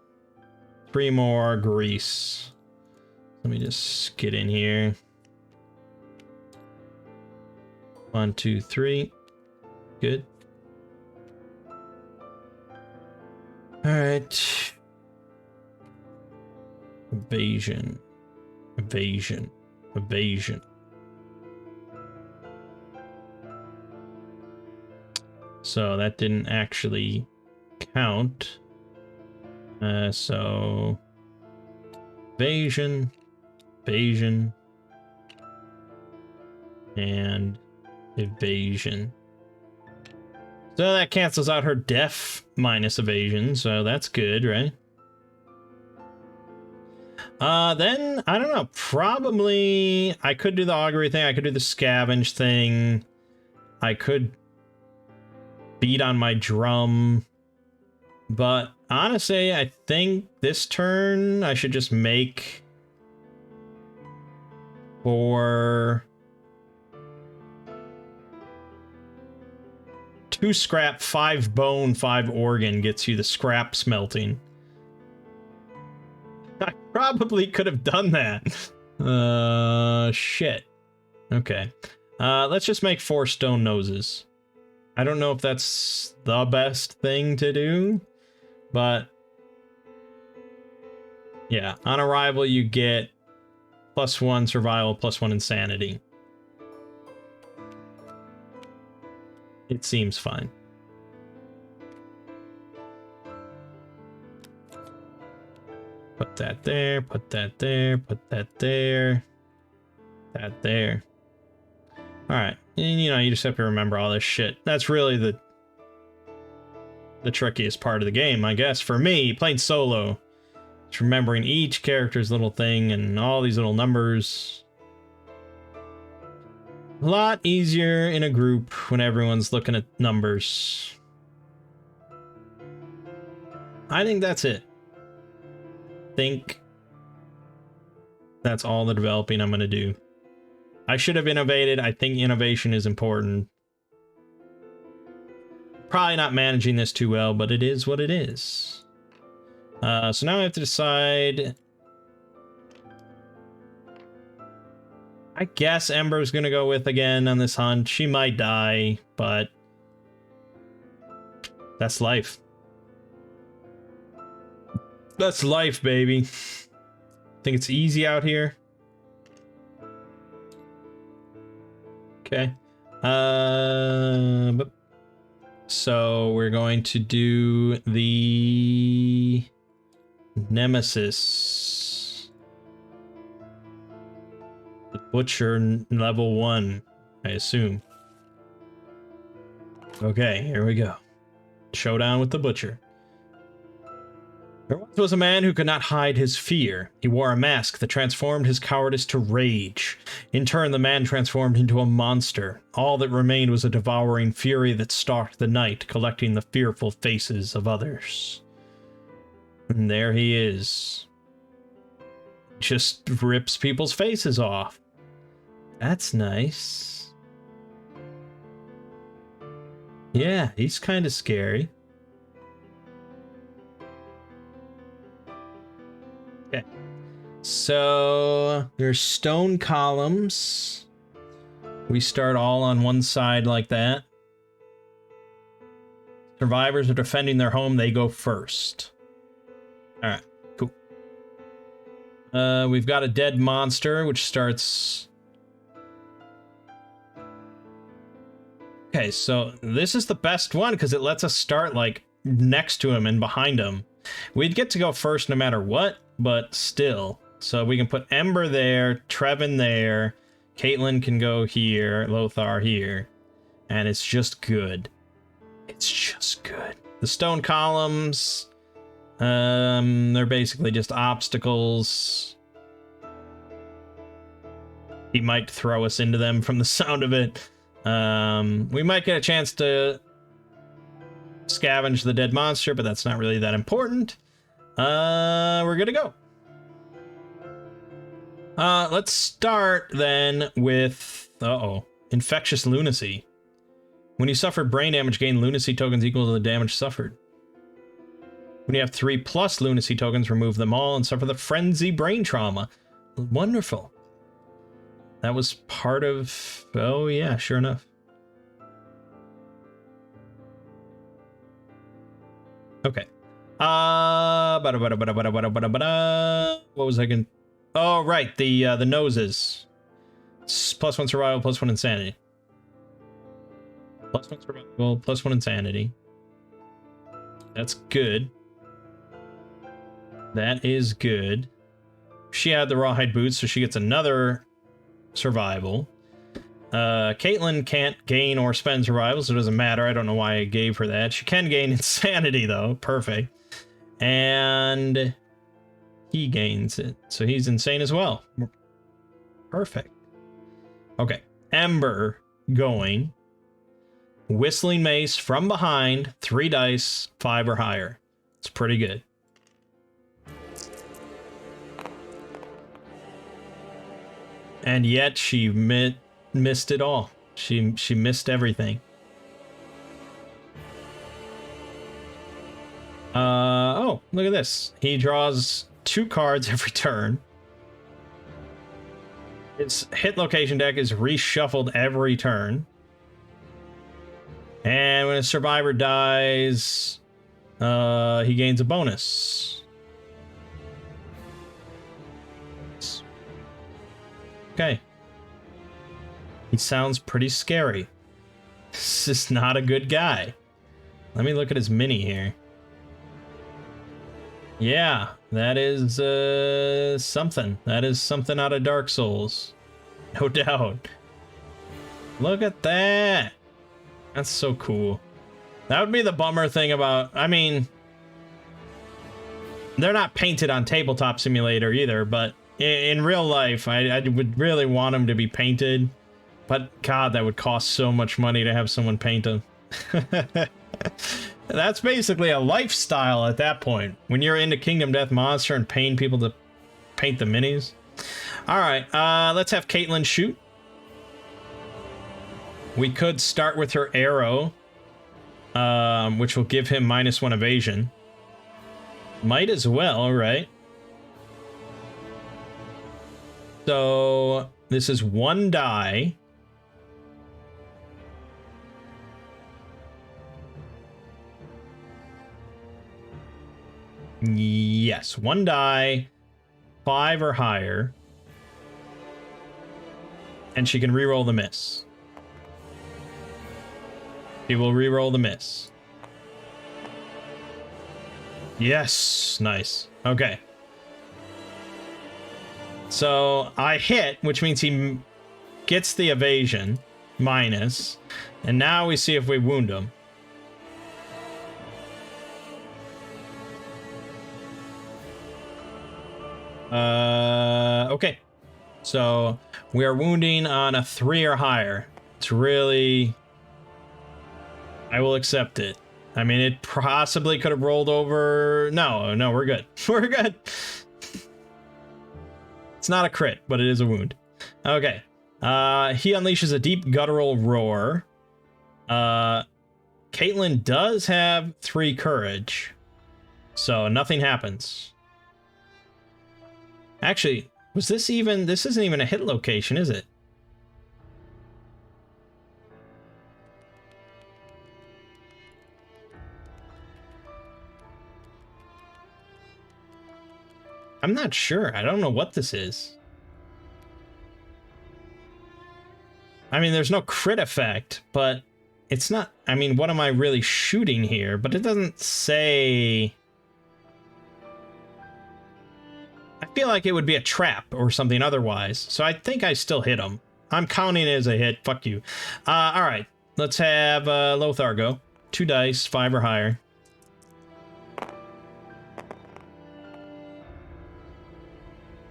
3 more grease. Let me just get in here. 1, 2, 3. Good. All right. Evasion. Evasion. Evasion. So that didn't actually count. So evasion, evasion, and evasion. So that cancels out her def minus evasion, so that's good, right? Then, I don't know, probably I could do the augury thing, I could do the scavenge thing, I could beat on my drum, but honestly, I think this turn I should just make for 2 scrap, 5 bone, 5 organ gets you the scrap smelting. I probably could have done that. Shit. Okay. Let's just make 4 stone noses. I don't know if that's the best thing to do, but yeah, on arrival you get +1 survival, +1 insanity. It seems fine. Put that there, put that there, put that there, that there. Alright, and you know, you just have to remember all this shit. That's really the trickiest part of the game, I guess, for me, playing solo. It's remembering each character's little thing and all these little numbers. A lot easier in a group when everyone's looking at numbers. I think that's it. Think that's all the developing I'm going to do. I should have innovated. I think innovation is important. Probably not managing this too well, but it is what it is. So now I have to decide. I guess Ember's going to go with again on this hunt. She might die, but that's life. That's life, baby. Think it's easy out here? Okay. So we're going to do the Nemesis. The Butcher level 1, I assume. Okay, here we go. Showdown with the Butcher. There once was a man who could not hide his fear. He wore a mask that transformed his cowardice to rage. In turn, the man transformed into a monster. All that remained was a devouring fury that stalked the night, collecting the fearful faces of others. And there he is. Just rips people's faces off. That's nice. Yeah, he's kind of scary. Okay. So there's stone columns. We start all on one side like that. Survivors are defending their home. They go first. All right, cool. We've got a dead monster, which starts... Okay, so this is the best one because it lets us start like next to him and behind him. We'd get to go first no matter what, but still. So we can put Ember there, Trevin there, Caitlyn can go here, Lothar here, and it's just good. It's just good. The stone columns, they're basically just obstacles. He might throw us into them from the sound of it. We might get a chance to scavenge the dead monster, but that's not really that important. We're gonna go. Let's start then with infectious lunacy. When you suffer brain damage, gain lunacy tokens equal to the damage suffered. When you have 3+ lunacy tokens, remove them all and suffer the frenzy brain trauma. Wonderful. That was part of... Oh, yeah, sure enough. Okay. What was I going to... Oh, right, the noses. It's +1 survival, +1 insanity. +1 survival, +1 insanity. That's good. That is good. She had the rawhide boots, so she gets another... survival. Caitlin can't gain or spend survival, so it doesn't matter. I don't know why I gave her that. She can gain insanity, though. Perfect. And he gains it, so he's insane as well. Perfect. Okay. Ember going. Whistling Mace from behind. 3 dice, 5 or higher. It's pretty good. And yet she missed it all. She missed everything. Oh, look at this. He draws 2 cards every turn. His hit location deck is reshuffled every turn. And when a survivor dies, he gains a bonus. Okay. He sounds pretty scary. This is not a good guy. Let me look at his mini here. Yeah, that is something. That is something out of Dark Souls. No doubt. Look at that. That's so cool. That would be the bummer thing about... I mean... They're not painted on Tabletop Simulator either, but in real life, I would really want them to be painted. But God, that would cost so much money to have someone paint them. That's basically a lifestyle at that point. When you're into Kingdom Death Monster and paying people to paint the minis. Alright, let's have Caitlin shoot. We could start with her arrow, which will give him -1 evasion. Might as well, right? So, this is 1 die. Yes, 1 die, 5 or higher. And she can reroll the miss. She will reroll the miss. Yes, nice. Okay. So I hit, which means he gets the evasion minus. And now we see if we wound him. Okay. So we are wounding on a 3 or higher. It's really... I will accept it. I mean, it possibly could have rolled over. No, we're good. We're good. It's not a crit, but it is a wound. Okay. He unleashes a deep guttural roar. Caitlin does have 3 courage. So nothing happens. Actually, was this even... This isn't even a hit location, is it? I'm not sure. I don't know what this is. I mean, there's no crit effect, but it's not... I mean, what am I really shooting here? But it doesn't say... I feel like it would be a trap or something otherwise. So I think I still hit him. I'm counting it as a hit. Fuck you. All right. Let's have Lothar go. 2 dice, 5 or higher.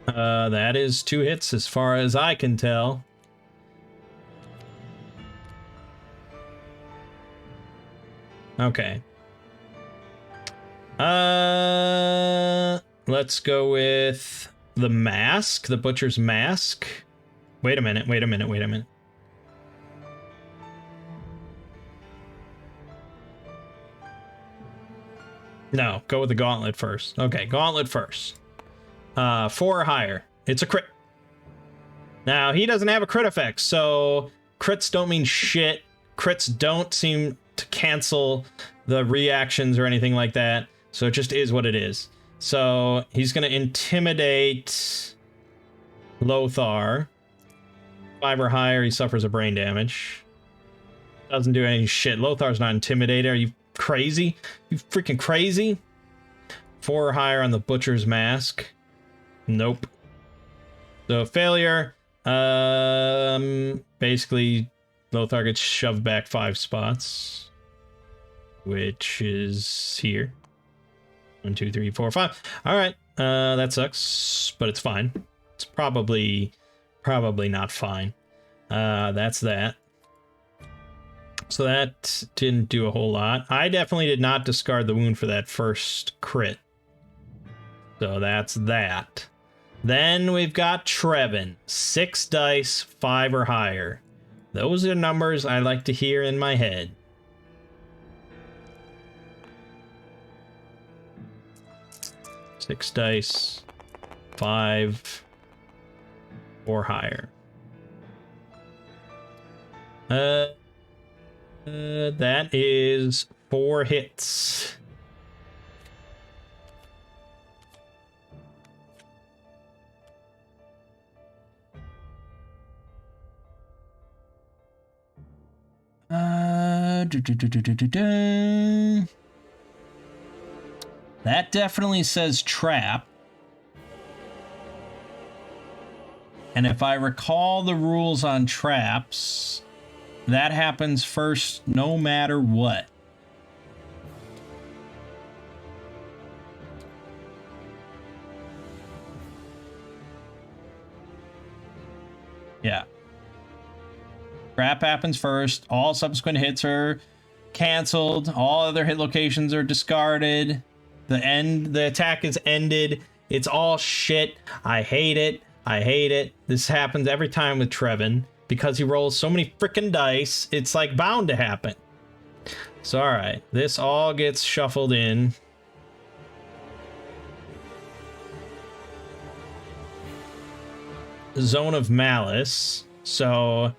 That is 2 hits as far as I can tell. Okay. Let's go with the mask, the butcher's mask. Wait a minute. No, go with the gauntlet first. Okay, gauntlet first. 4 or higher. It's a crit. Now, he doesn't have a crit effect, so crits don't mean shit. Crits don't seem to cancel the reactions or anything like that, so it just is what it is. So, he's going to intimidate Lothar. 5 or higher, he suffers a brain damage. Doesn't do any shit. Lothar's not intimidated. Are you crazy? You freaking crazy? 4 or higher on the butcher's mask. Nope. So failure. Basically, both targets shoved back 5 spots, which is here. 1, 2, 3, 4, 5. All right, that sucks, but it's fine. It's probably not fine. That's that. So that didn't do a whole lot. I definitely did not discard the wound for that first crit. So that's that. Then we've got Trevin. 6 dice, 5 or higher. Those are numbers I like to hear in my head. Six dice, 5 or higher. That is 4 hits. That definitely says trap. And if I recall the rules on traps, that happens first no matter what. Yeah. Trap happens first. All subsequent hits are canceled. All other hit locations are discarded. The attack is ended. It's all shit. I hate it. I hate it. This happens every time with Trevin because he rolls so many freaking dice. It's like bound to happen. So, all right, this all gets shuffled in. Zone of Malice. So,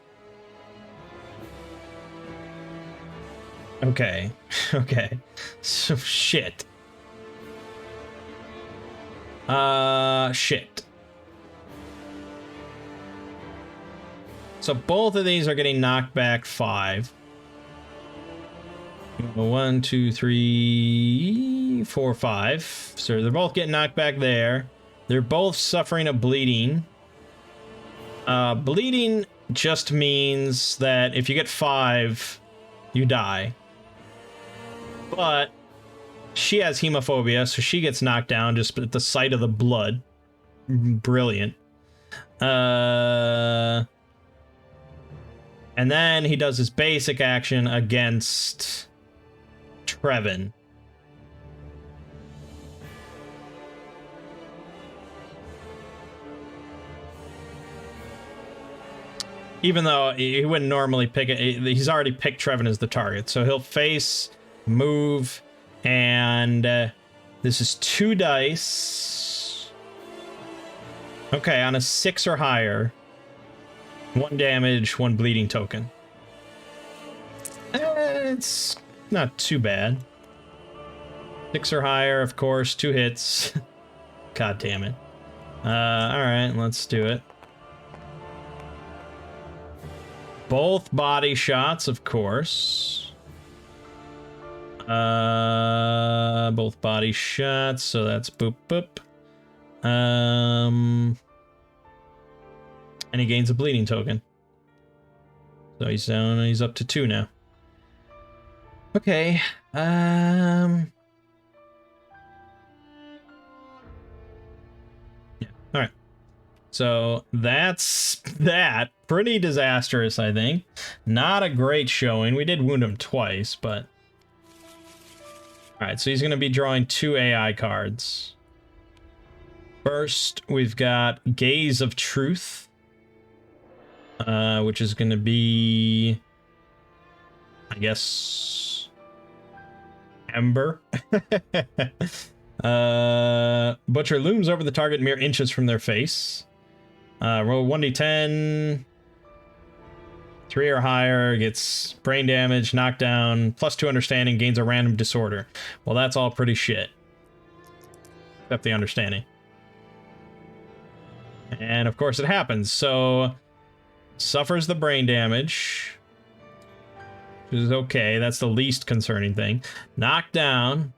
okay, okay. So shit. Shit. So both of these are getting knocked back 5. 1, 2, 3, 4, 5. So they're both getting knocked back there. They're both suffering a bleeding. Bleeding just means that if you get 5, you die. But she has hemophobia, so she gets knocked down just at the sight of the blood. Brilliant. And then he does his basic action against Trevin. Even though he wouldn't normally pick it, he's already picked Trevin as the target. So he'll face, move, and this is 2 dice. Okay, on a 6 or higher. 1 damage, 1 bleeding token. It's not too bad. 6 or higher, of course, 2 hits. God damn it. Alright, let's do it. Both body shots, of course. Both body shots, so that's boop boop. And he gains a bleeding token. So he's up to 2 now. Okay. Yeah. All right. So that's that. Pretty disastrous, I think. Not a great showing. We did wound him twice, but... Alright, so he's going to be drawing 2 AI cards. First, we've got Gaze of Truth. Which is going to be... I guess... Ember. Butcher looms over the target mere inches from their face. Roll 1d10. 3 or higher, gets brain damage, knockdown, +2 understanding, gains a random disorder. Well, that's all pretty shit. Except the understanding. And of course it happens, so... Suffers the brain damage. Which is okay, that's the least concerning thing. Knockdown.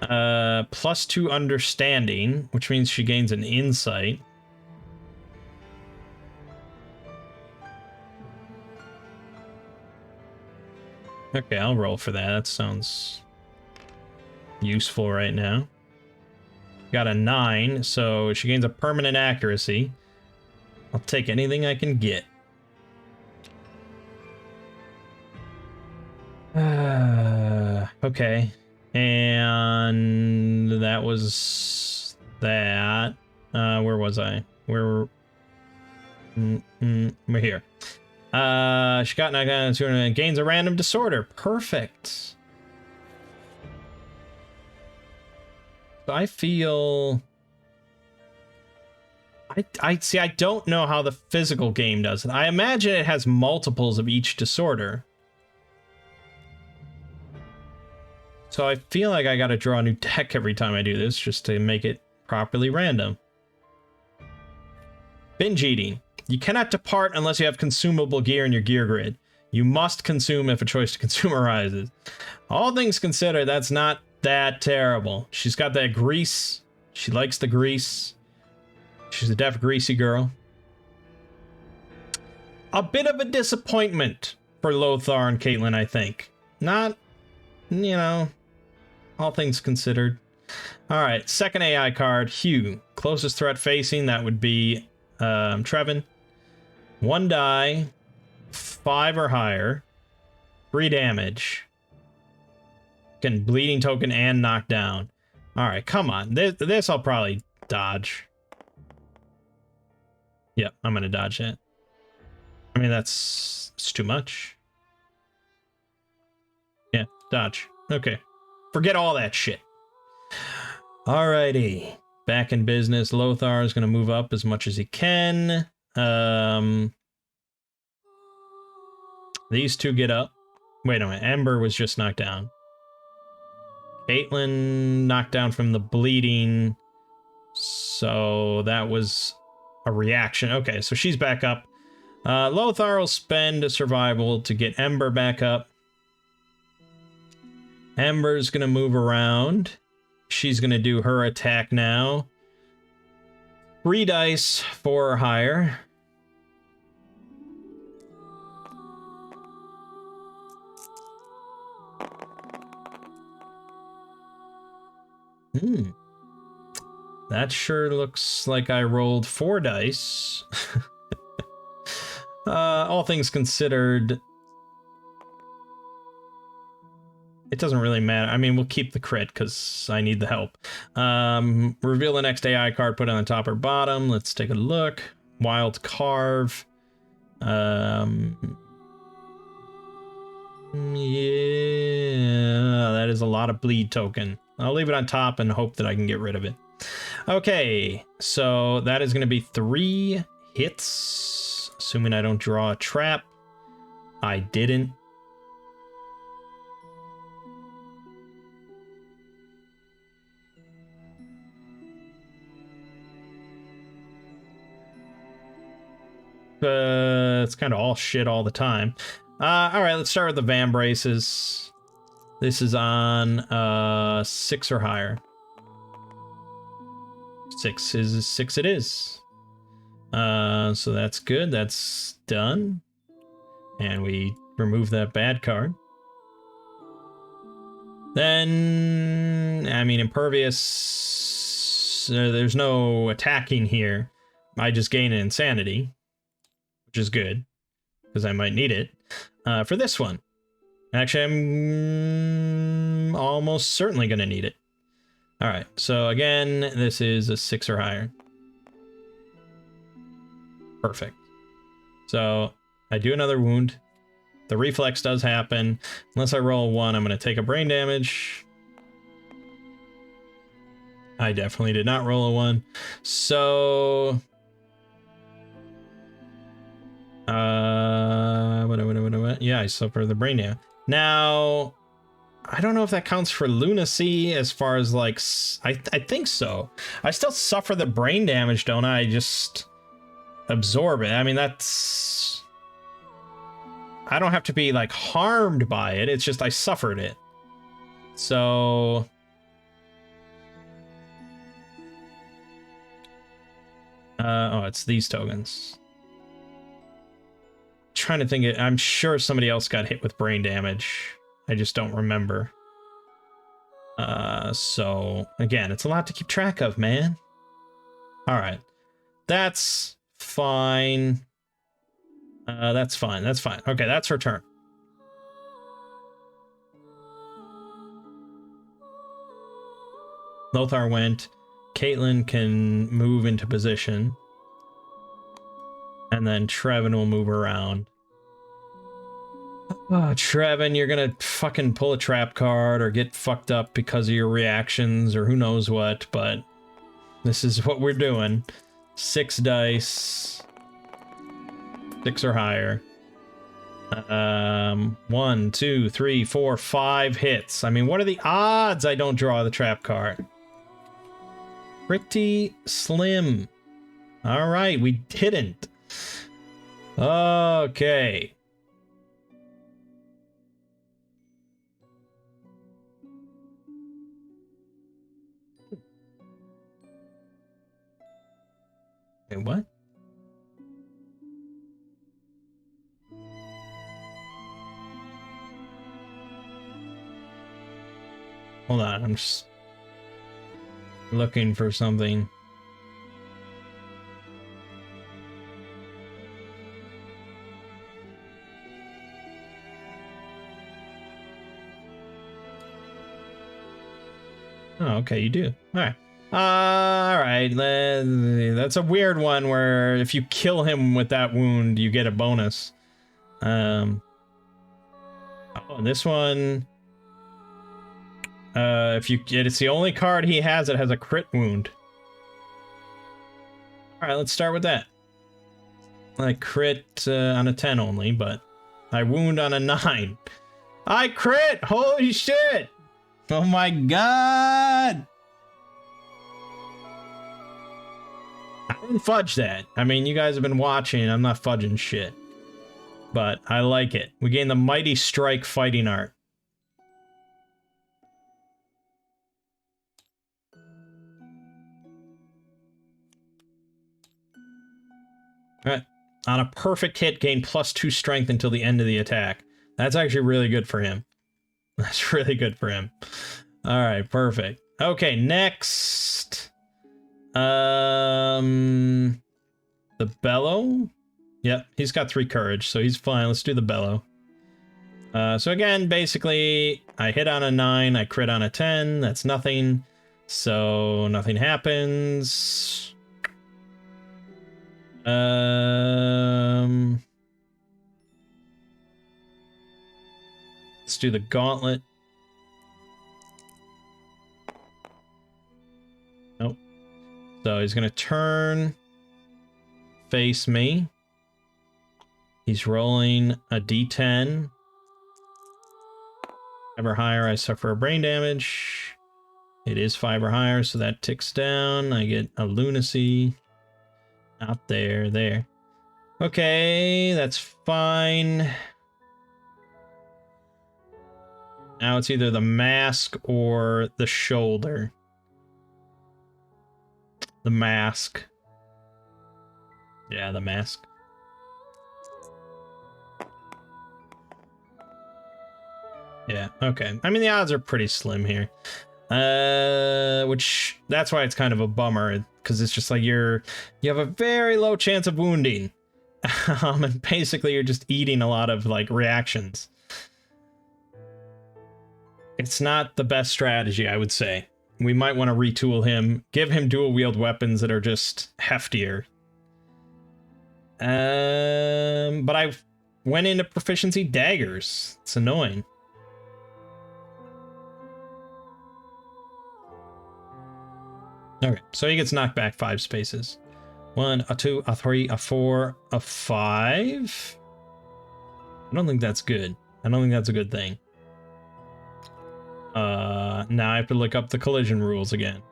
+2 understanding, which means she gains an insight. Okay, I'll roll for that. That sounds useful right now. Got a 9, so she gains a permanent accuracy. I'll take anything I can get. Okay. And that was that. Where was I? We're here. She got knocked down and gains a random disorder. Perfect. So I feel... I see, I don't know how the physical game does it. I imagine it has multiples of each disorder. So I feel like I gotta draw a new deck every time I do this, just to make it properly random. Binge eating. You cannot depart unless you have consumable gear in your gear grid. You must consume if a choice to consume arises. All things considered, that's not that terrible. She's got that grease. She likes the grease. She's a deaf greasy girl. A bit of a disappointment for Lothar and Caitlin, I think. Not, you know, all things considered. Alright, second AI card, Hugh. Closest threat facing, that would be Trevin. 1 die, 5 or higher, 3 damage. Getting bleeding token and knocked down. Alright, come on. This I'll probably dodge. Yep, I'm gonna dodge it. I mean, it's too much. Yeah, dodge. Okay. Forget all that shit. Alrighty. Back in business. Lothar is gonna move up as much as he can. These two get up. Wait a minute. Ember was just knocked down. Caitlin knocked down from the bleeding. So that was a reaction. Okay, so she's back up. Lothar will spend a survival to get Ember back up. Ember's gonna move around. She's gonna do her attack now. 3 dice, 4 or higher. That sure looks like I rolled 4 dice. All things considered, it doesn't really matter. I mean, we'll keep the crit because I need the help. Reveal the next AI card, put it on the top or bottom. Let's take a look. Wild Carve. Yeah, that is a lot of bleed token. I'll leave it on top and hope that I can get rid of it. Okay, so that is going to be 3 hits, assuming I don't draw a trap. I didn't. It's kind of all shit all the time. All right, let's start with the Van Braces. This is on 6 or higher. 6 is 6 it is. So that's good. That's done. And we remove that bad card. Then, I mean, Impervious, there's no attacking here. I just gain an Insanity, which is good, because I might need it for this one. Actually, I'm almost certainly going to need it. All right, so again, this is a 6 or higher. Perfect. So I do another wound. The reflex does happen. Unless I roll a 1, I'm going to take a brain damage. I definitely did not roll a 1. So... yeah, I suffer the brain damage. Now, I don't know if that counts for lunacy as far as, like... I think so. I still suffer the brain damage, don't I? I just absorb it. I mean, that's... I don't have to be, like, harmed by it. It's just I suffered it. So... oh, it's these tokens. Trying to think, I'm sure somebody else got hit with brain damage. I just don't remember. So again, it's a lot to keep track of, man. All right, that's fine. That's fine. That's fine. Okay, that's her turn. Lothar went. Caitlin can move into position. And then Trevin will move around. Oh, Trevin, you're gonna fucking pull a trap card or get fucked up because of your reactions or who knows what, but this is what we're doing. 6 dice. 6 or higher. 1, 2, 3, 4, 5 hits. I mean, what are the odds I don't draw the trap card? Pretty slim. All right, we didn't. Okay. Wait, what? Hold on, I'm just looking for something. Oh, okay, you do. All right. All right. That's a weird one where if you kill him with that wound, you get a bonus. Oh, this one. If you get, it's the only card he has that has a crit wound. All right, let's start with that. I crit on a 10 only, but I wound on a 9. I crit! Holy shit! Oh my god! I didn't fudge that. I mean, you guys have been watching. I'm not fudging shit. But I like it. We gain the Mighty Strike fighting art. Alright. On a perfect hit, gain +2 strength until the end of the attack. That's actually really good for him. That's really good for him. Alright, perfect. Okay, next. The Bellow? Yep, he's got 3 courage, so he's fine. Let's do the Bellow. So again, basically, I hit on a 9, I crit on a 10. That's nothing. So nothing happens. Let's do the Gauntlet. Nope. So he's gonna turn, face me. He's rolling a d10. 5 or higher, I suffer a brain damage. It is 5 or higher, so that ticks down. I get a lunacy. Out there, there. Okay, that's fine. Now it's either the mask or the shoulder. The mask. Yeah, the mask. Yeah, okay. I mean, the odds are pretty slim here. Which, that's why it's kind of a bummer, because it's just like you have a very low chance of wounding. And basically you're just eating a lot of, like, reactions. It's not the best strategy, I would say. We might want to retool him, give him dual-wield weapons that are just heftier. But I went into proficiency daggers. It's annoying. Okay, so he gets knocked back 5 spaces. 1, a 2, a 3, a 4, a 5. I don't think that's good. I don't think that's a good thing. Now I have to look up the collision rules again.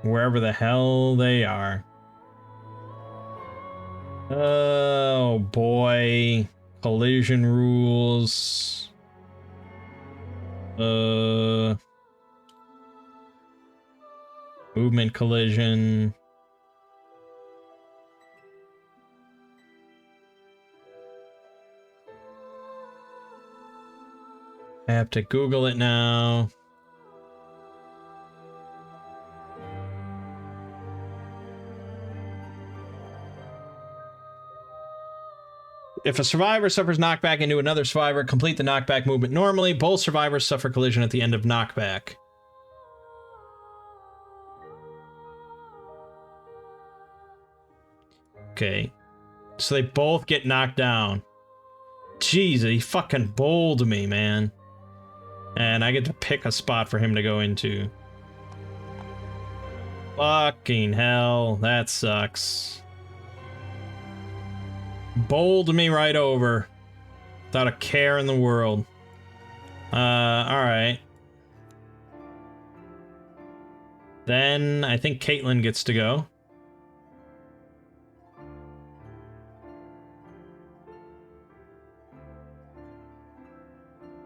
Wherever the hell they are. Oh boy. Collision rules. Movement collision. I have to Google it now. If a survivor suffers knockback into another survivor, complete the knockback movement normally. Both survivors suffer collision at the end of knockback. Okay. So they both get knocked down. Jeez, he fucking bowled me, man. And I get to pick a spot for him to go into. Fucking hell, that sucks. Bowled me right over. Without a care in the world. Alright. Then I think Caitlyn gets to go.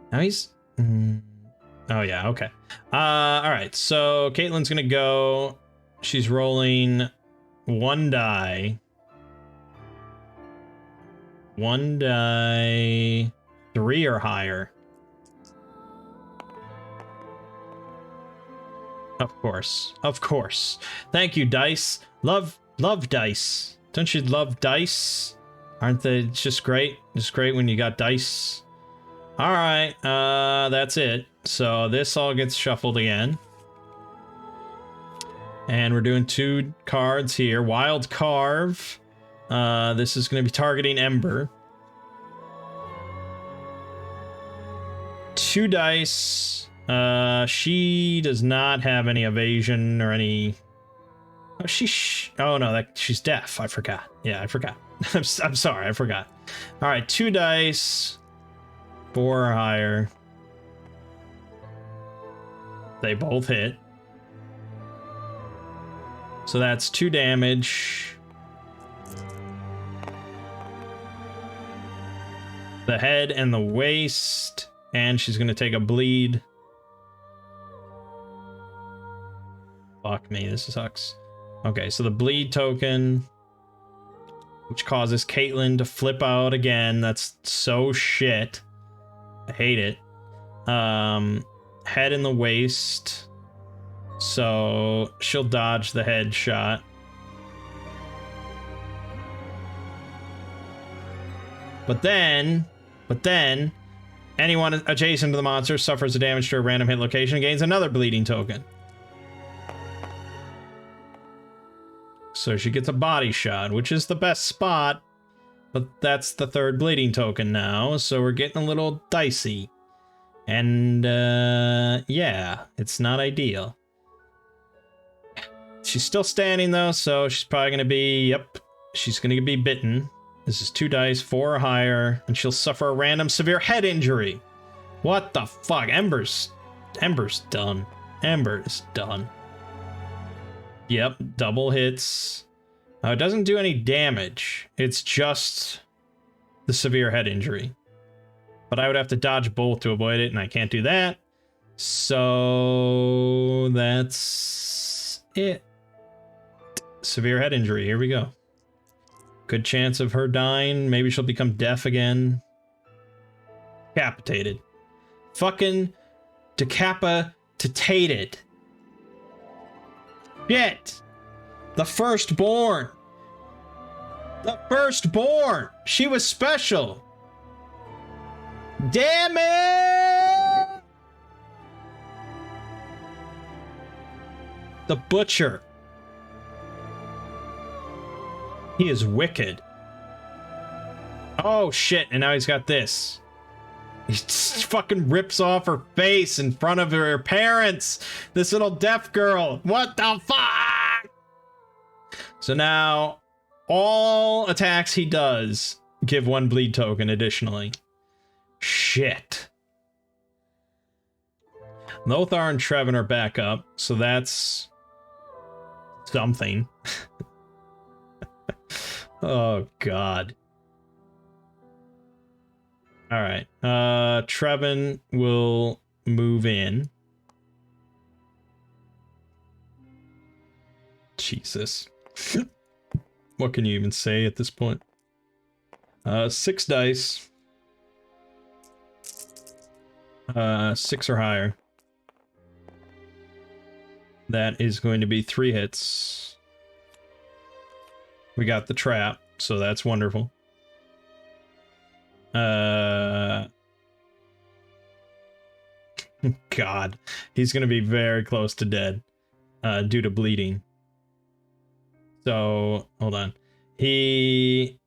Now he's... Oh yeah, okay. Alright, so Caitlyn's gonna go. She's rolling 1 die. 1 die, 3 or higher. Of course, of course. Thank you, dice. Love dice. Don't you love dice? Aren't they just great? Just great when you got dice. All right, that's it. So this all gets shuffled again. And we're doing 2 cards here. Wild Carve. This is going to be targeting Ember. 2 dice. She does not have any evasion or any... Oh, oh no, she's deaf. I forgot. Yeah, I forgot. I'm sorry, I forgot. All right, 2 dice. 4 or higher. They both hit. So that's 2 damage. The head and the waist, and she's gonna take a bleed. Fuck me, this sucks. Okay, so the bleed token, which causes Caitlyn to flip out again. That's so shit. I hate it. Head in the waist, so she'll dodge the head shot. But then, anyone adjacent to the monster suffers a damage to a random hit location and gains another bleeding token. So she gets a body shot, which is the best spot, but that's the 3rd bleeding token now, so we're getting a little dicey. And, yeah, it's not ideal. She's still standing, though, so she's probably gonna be, yep, she's gonna be bitten. This is 2 dice, 4 or higher, and she'll suffer a random severe head injury. What the fuck? Ember's done. Ember is done. Yep, double hits. It doesn't do any damage. It's just the severe head injury. But I would have to dodge both to avoid it, and I can't do that. So that's it. Severe head injury. Here we go. Good chance of her dying. Maybe she'll become deaf again. Decapitated. Fucking decapitated. Shit! The firstborn! The firstborn! She was special! Damn it! The butcher. He is wicked. Oh shit, and now he's got this. He just fucking rips off her face in front of her parents. This little deaf girl. What the fuck? So now, all attacks he does give 1 bleed token additionally. Shit. Lothar and Trevin are back up, so that's something. Oh, God. All right. Trevin will move in. Jesus. What can you even say at this point? 6 dice. 6 or higher. That is going to be 3 hits. We got the trap, so that's wonderful. God, he's gonna be very close to dead due to bleeding. So hold on, he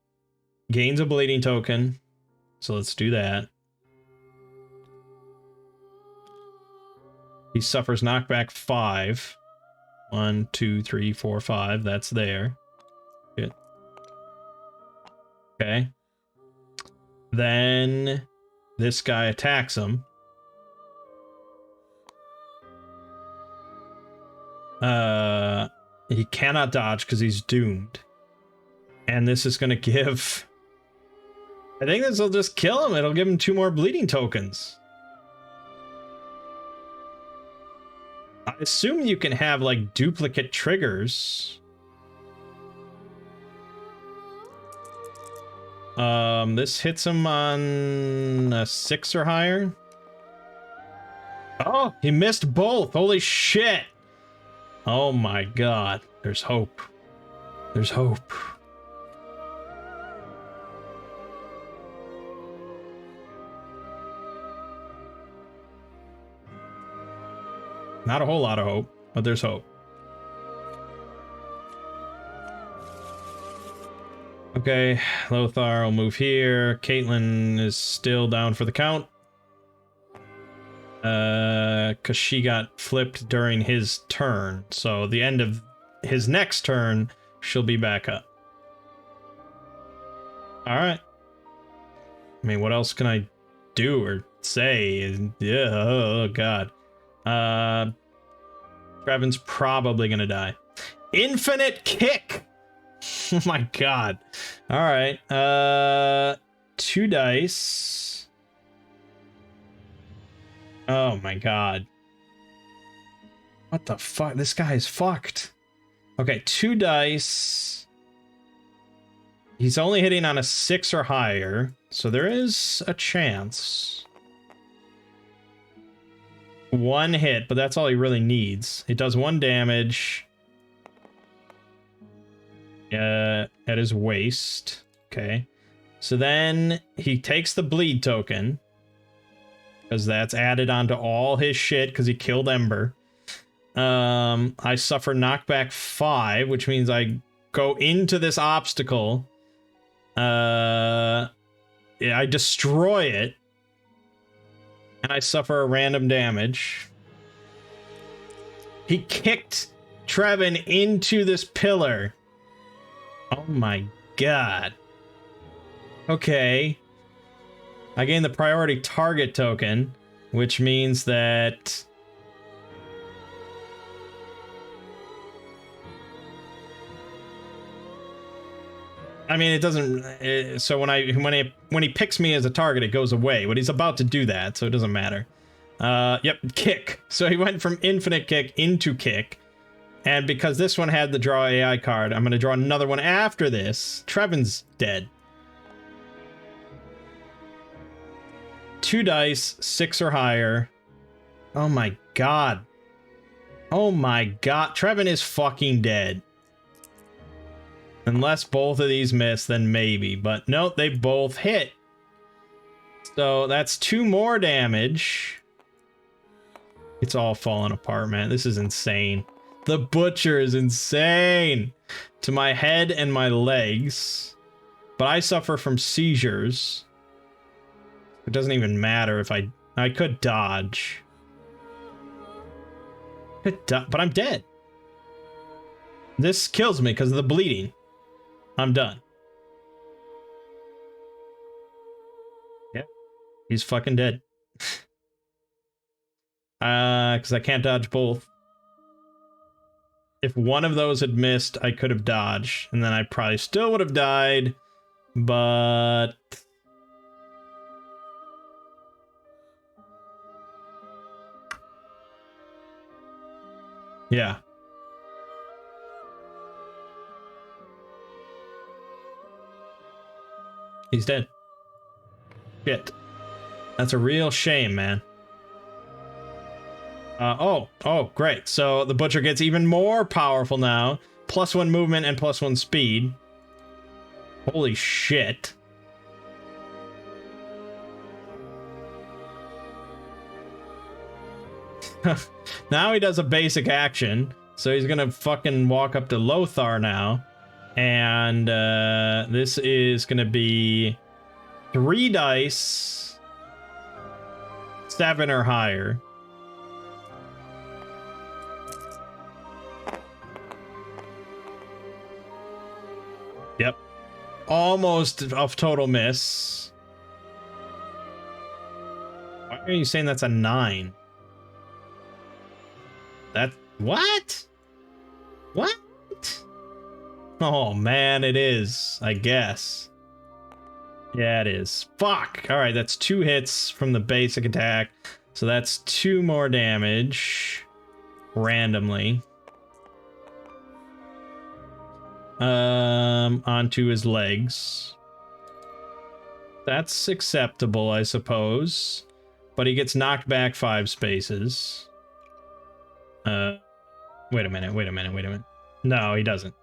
gains a bleeding token, so let's do that. He suffers knockback 5. 1, 2, 3, 4, 5. That's there. Good. Okay. Then this guy attacks him. He cannot dodge because he's doomed. And this is going to give... I think this will just kill him. It'll give him 2 more bleeding tokens. I assume you can have, like, duplicate triggers. This hits him on a 6 or higher. Oh, he missed both. Holy shit. Oh my god. There's hope. There's hope. Not a whole lot of hope, but there's hope. Okay, Lothar will move here. Caitlin is still down for the count. Because she got flipped during his turn. So the end of his next turn, she'll be back up. Alright. I mean, what else can I do or say? Yeah, oh god. Trevin's probably gonna die. Infinite kick! Oh my god. Alright. 2 dice. Oh my god. What the fuck? This guy is fucked. Okay, 2 dice. He's only hitting on a 6 or higher, so there is a chance. 1 hit, but that's all he really needs. It does 1 damage. At his waist. Okay. So then he takes the bleed token. Because that's added onto all his shit because he killed Ember. I suffer knockback 5, which means I go into this obstacle. I destroy it. And I suffer a random damage. He kicked Trevin into this pillar. Oh my god. Okay. I gain the priority target token, which means that... I mean, it doesn't... so when he picks me as a target, it goes away. But he's about to do that, so it doesn't matter. Yep, kick. So he went from infinite kick into kick. And because this one had the draw AI card, I'm going to draw another one after this. Trevin's dead. 2 dice, 6 or higher. Oh my god. Oh my god. Trevin is fucking dead. Unless both of these miss, then maybe. But no, they both hit. So that's 2 more damage. It's all falling apart, man. This is insane. The butcher is insane. To my head and my legs. But I suffer from seizures. It doesn't even matter if I could dodge. But I'm dead. This kills me because of the bleeding. I'm done. Yeah. He's fucking dead. Because I can't dodge both. If one of those had missed, I could have dodged. And then I probably still would have died. But... yeah. He's dead. Shit. That's a real shame, man. Oh, great. So the Butcher gets even more powerful now. +1 movement and +1 speed. Holy shit. Now he does a basic action. So he's gonna fucking walk up to Lothar now. And this is gonna be 3 dice, 7 or higher. Yep. Almost a total miss. Why are you saying that's a 9? That... What? What? Oh, man, it is, I guess. Yeah, it is. Fuck! Alright, that's 2 hits from the basic attack. So that's 2 more damage. Randomly. Onto his legs. That's acceptable, I suppose. But he gets knocked back 5 spaces. Wait a minute. No, he doesn't.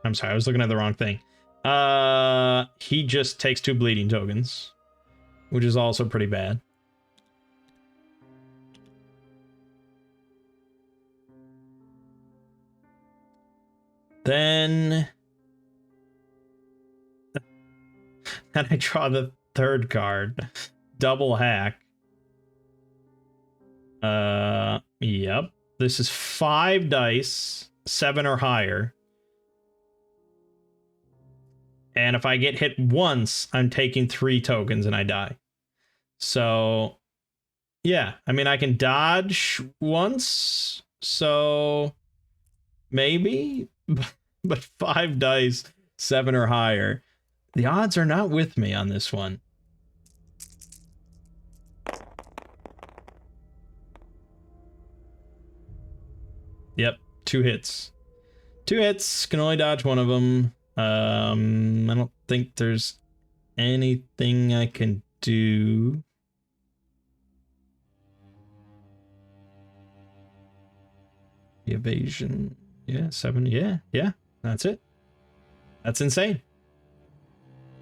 I'm sorry, I was looking at the wrong thing. He just takes 2 bleeding tokens, which is also pretty bad. Then I draw the 3rd card. Double hack. Yep. This is 5 dice, 7 or higher. And if I get hit once, I'm taking 3 tokens and I die. So, yeah. I mean, I can dodge once, so maybe. But 5 dice, 7 or higher. The odds are not with me on this one. Yep, 2 hits. 2 hits, can only dodge one of them. I don't think there's anything I can do. The evasion. Yeah, 7. Yeah, that's it. That's insane.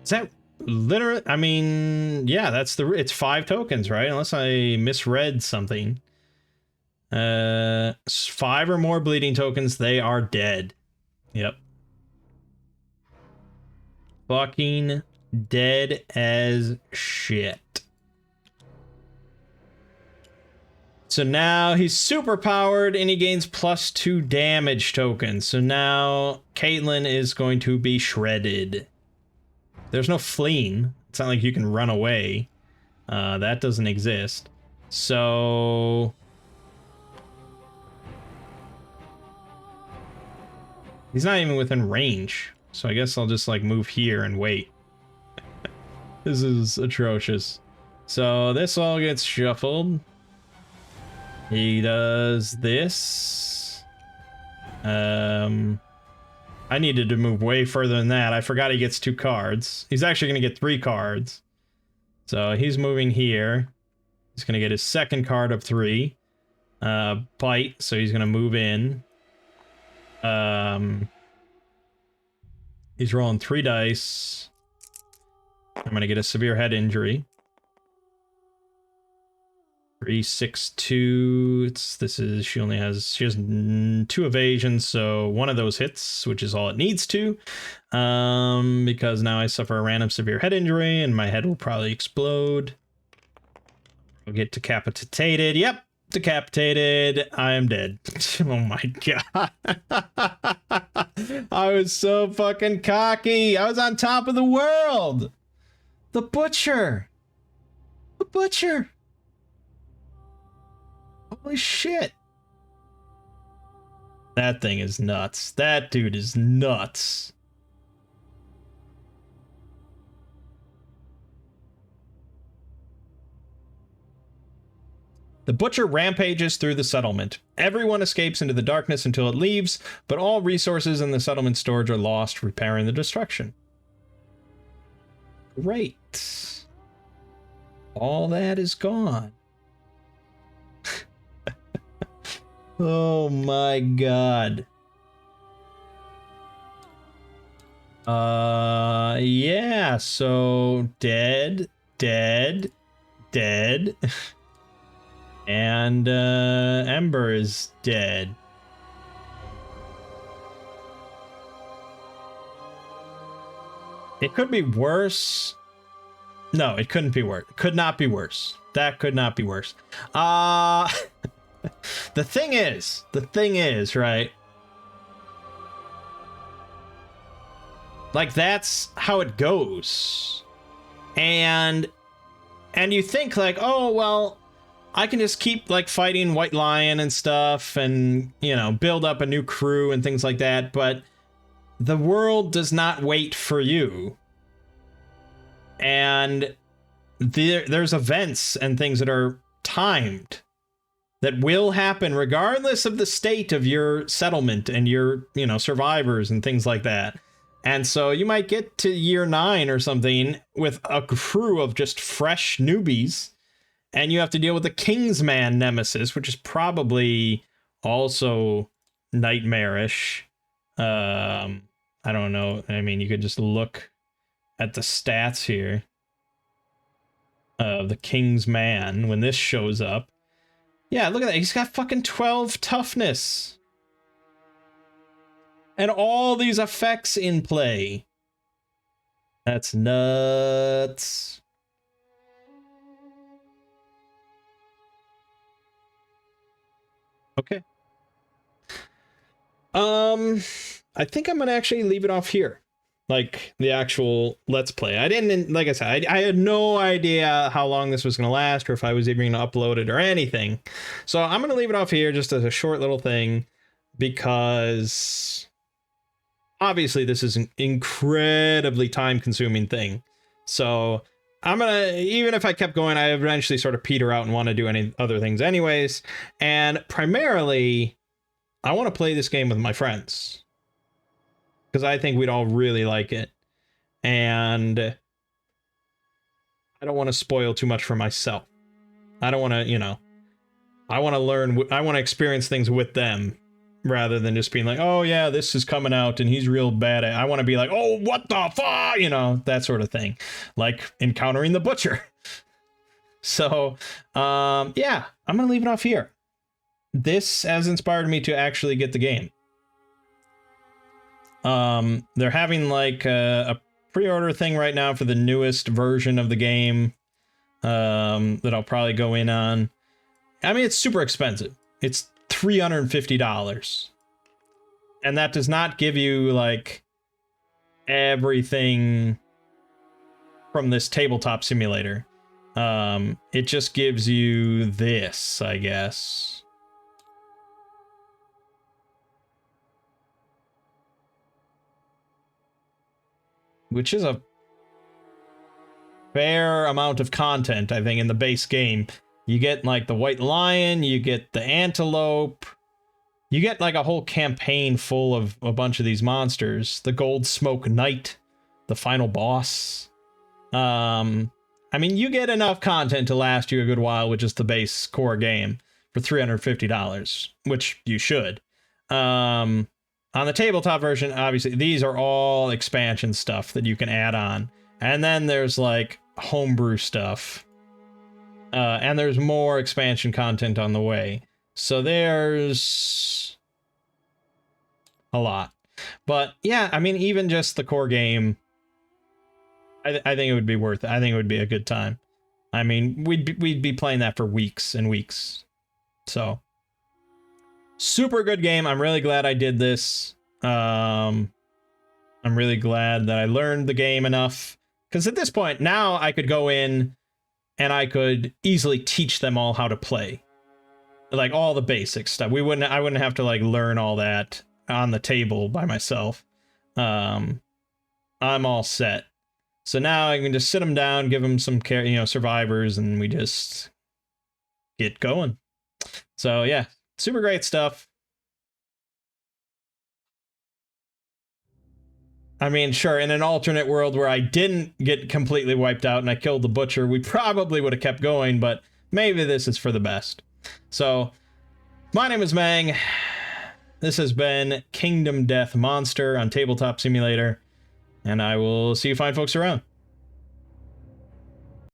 Is that literally? I mean, yeah, it's 5 tokens, right? Unless I misread something. 5 or more bleeding tokens, they are dead. Yep. Fucking dead as shit. So now he's super powered and he gains +2 damage tokens. So now Caitlyn is going to be shredded. There's no fleeing. It's not like you can run away. That doesn't exist. So he's not even within range. So I guess I'll just like move here and wait. This is atrocious. So this all gets shuffled. He does this. I needed to move way further than that. I forgot he gets 2 cards. He's actually going to get 3 cards. So he's moving here. He's going to get his 2nd card of 3. Bite, so he's going to move in. He's rolling 3 dice. I'm going to get a severe head injury. 3, 6, 2. She has 2 evasions, so one of those hits, which is all it needs to. Because now I suffer a random severe head injury and my head will probably explode. I'll get decapitated. Yep, decapitated. I am dead. Oh my god. I was so fucking cocky. I was on top of the world. The Butcher. The Butcher. Holy shit. That thing is nuts. That dude is nuts. The Butcher rampages through the settlement. Everyone escapes into the darkness until it leaves, but all resources in the settlement storage are lost, repairing the destruction. Great. All that is gone. Oh my god. Yeah, so dead, dead, dead. And Ember is dead. It could be worse. No, it couldn't be worse. Could not be worse. That could not be worse. The thing is, right? Like, that's how it goes. And you think like, oh, well, I can just keep like fighting White Lion and stuff and, you know, build up a new crew and things like that, but the world does not wait for you. And there's events and things that are timed that will happen regardless of the state of your settlement and your, you know, survivors and things like that. And so you might get to year 9 or something with a crew of just fresh newbies, and you have to deal with the Kingsman nemesis, which is probably also nightmarish. I don't know. I mean, you could just look at the stats here of the Kingsman when this shows up. Yeah, look at that. He's got fucking 12 toughness. And all these effects in play. That's nuts. Okay. I think I'm gonna actually leave it off here. Like, the actual Let's Play. I didn't, like I said, I had no idea how long this was gonna last or if I was even gonna upload it or anything. So I'm gonna leave it off here just as a short little thing, because obviously this is an incredibly time-consuming thing. So I'm gonna, even if I kept going, I eventually sort of peter out and want to do any other things anyways. And primarily, I want to play this game with my friends, because I think we'd all really like it. And I don't want to spoil too much for myself. I don't want to, you know, I want to learn, I want to experience things with them, rather than just being like, oh yeah, this is coming out and he's real bad at it. I want to be like, oh, what the fuck, you know, that sort of thing, like encountering the butcher. So yeah, I'm gonna leave it off here. This has inspired me to actually get the game. They're having like a pre-order thing right now for the newest version of the game, that I'll probably go in on. I mean, it's super expensive. It's $350, and that does not give you like everything from this tabletop simulator. It just gives you this, I guess. Which is a fair amount of content, I think, in the base game. You get like the White Lion, you get the Antelope, you get like a whole campaign full of a bunch of these monsters. The Gold Smoke Knight, the final boss. I mean, you get enough content to last you a good while with just the base core game for $350, which you should. On the tabletop version, obviously, these are all expansion stuff that you can add on. And then there's like homebrew stuff. And there's more expansion content on the way. So there's a lot. But yeah, I mean, even just the core game, I think it would be worth it. I think it would be a good time. I mean, we'd be playing that for weeks and weeks. So super good game. I'm really glad I did this. I'm really glad that I learned the game enough, because at this point now I could go in and I could easily teach them all how to play, like all the basic stuff. I wouldn't have to like learn all that on the table by myself. I'm all set. So now I can just sit them down, give them some care, you know, survivors, and we just get going. So yeah, super great stuff. I mean, sure, in an alternate world where I didn't get completely wiped out and I killed the butcher, we probably would have kept going, but maybe this is for the best. So My name is Mangg. This has been Kingdom Death Monster on Tabletop Simulator, and I will see you fine folks around.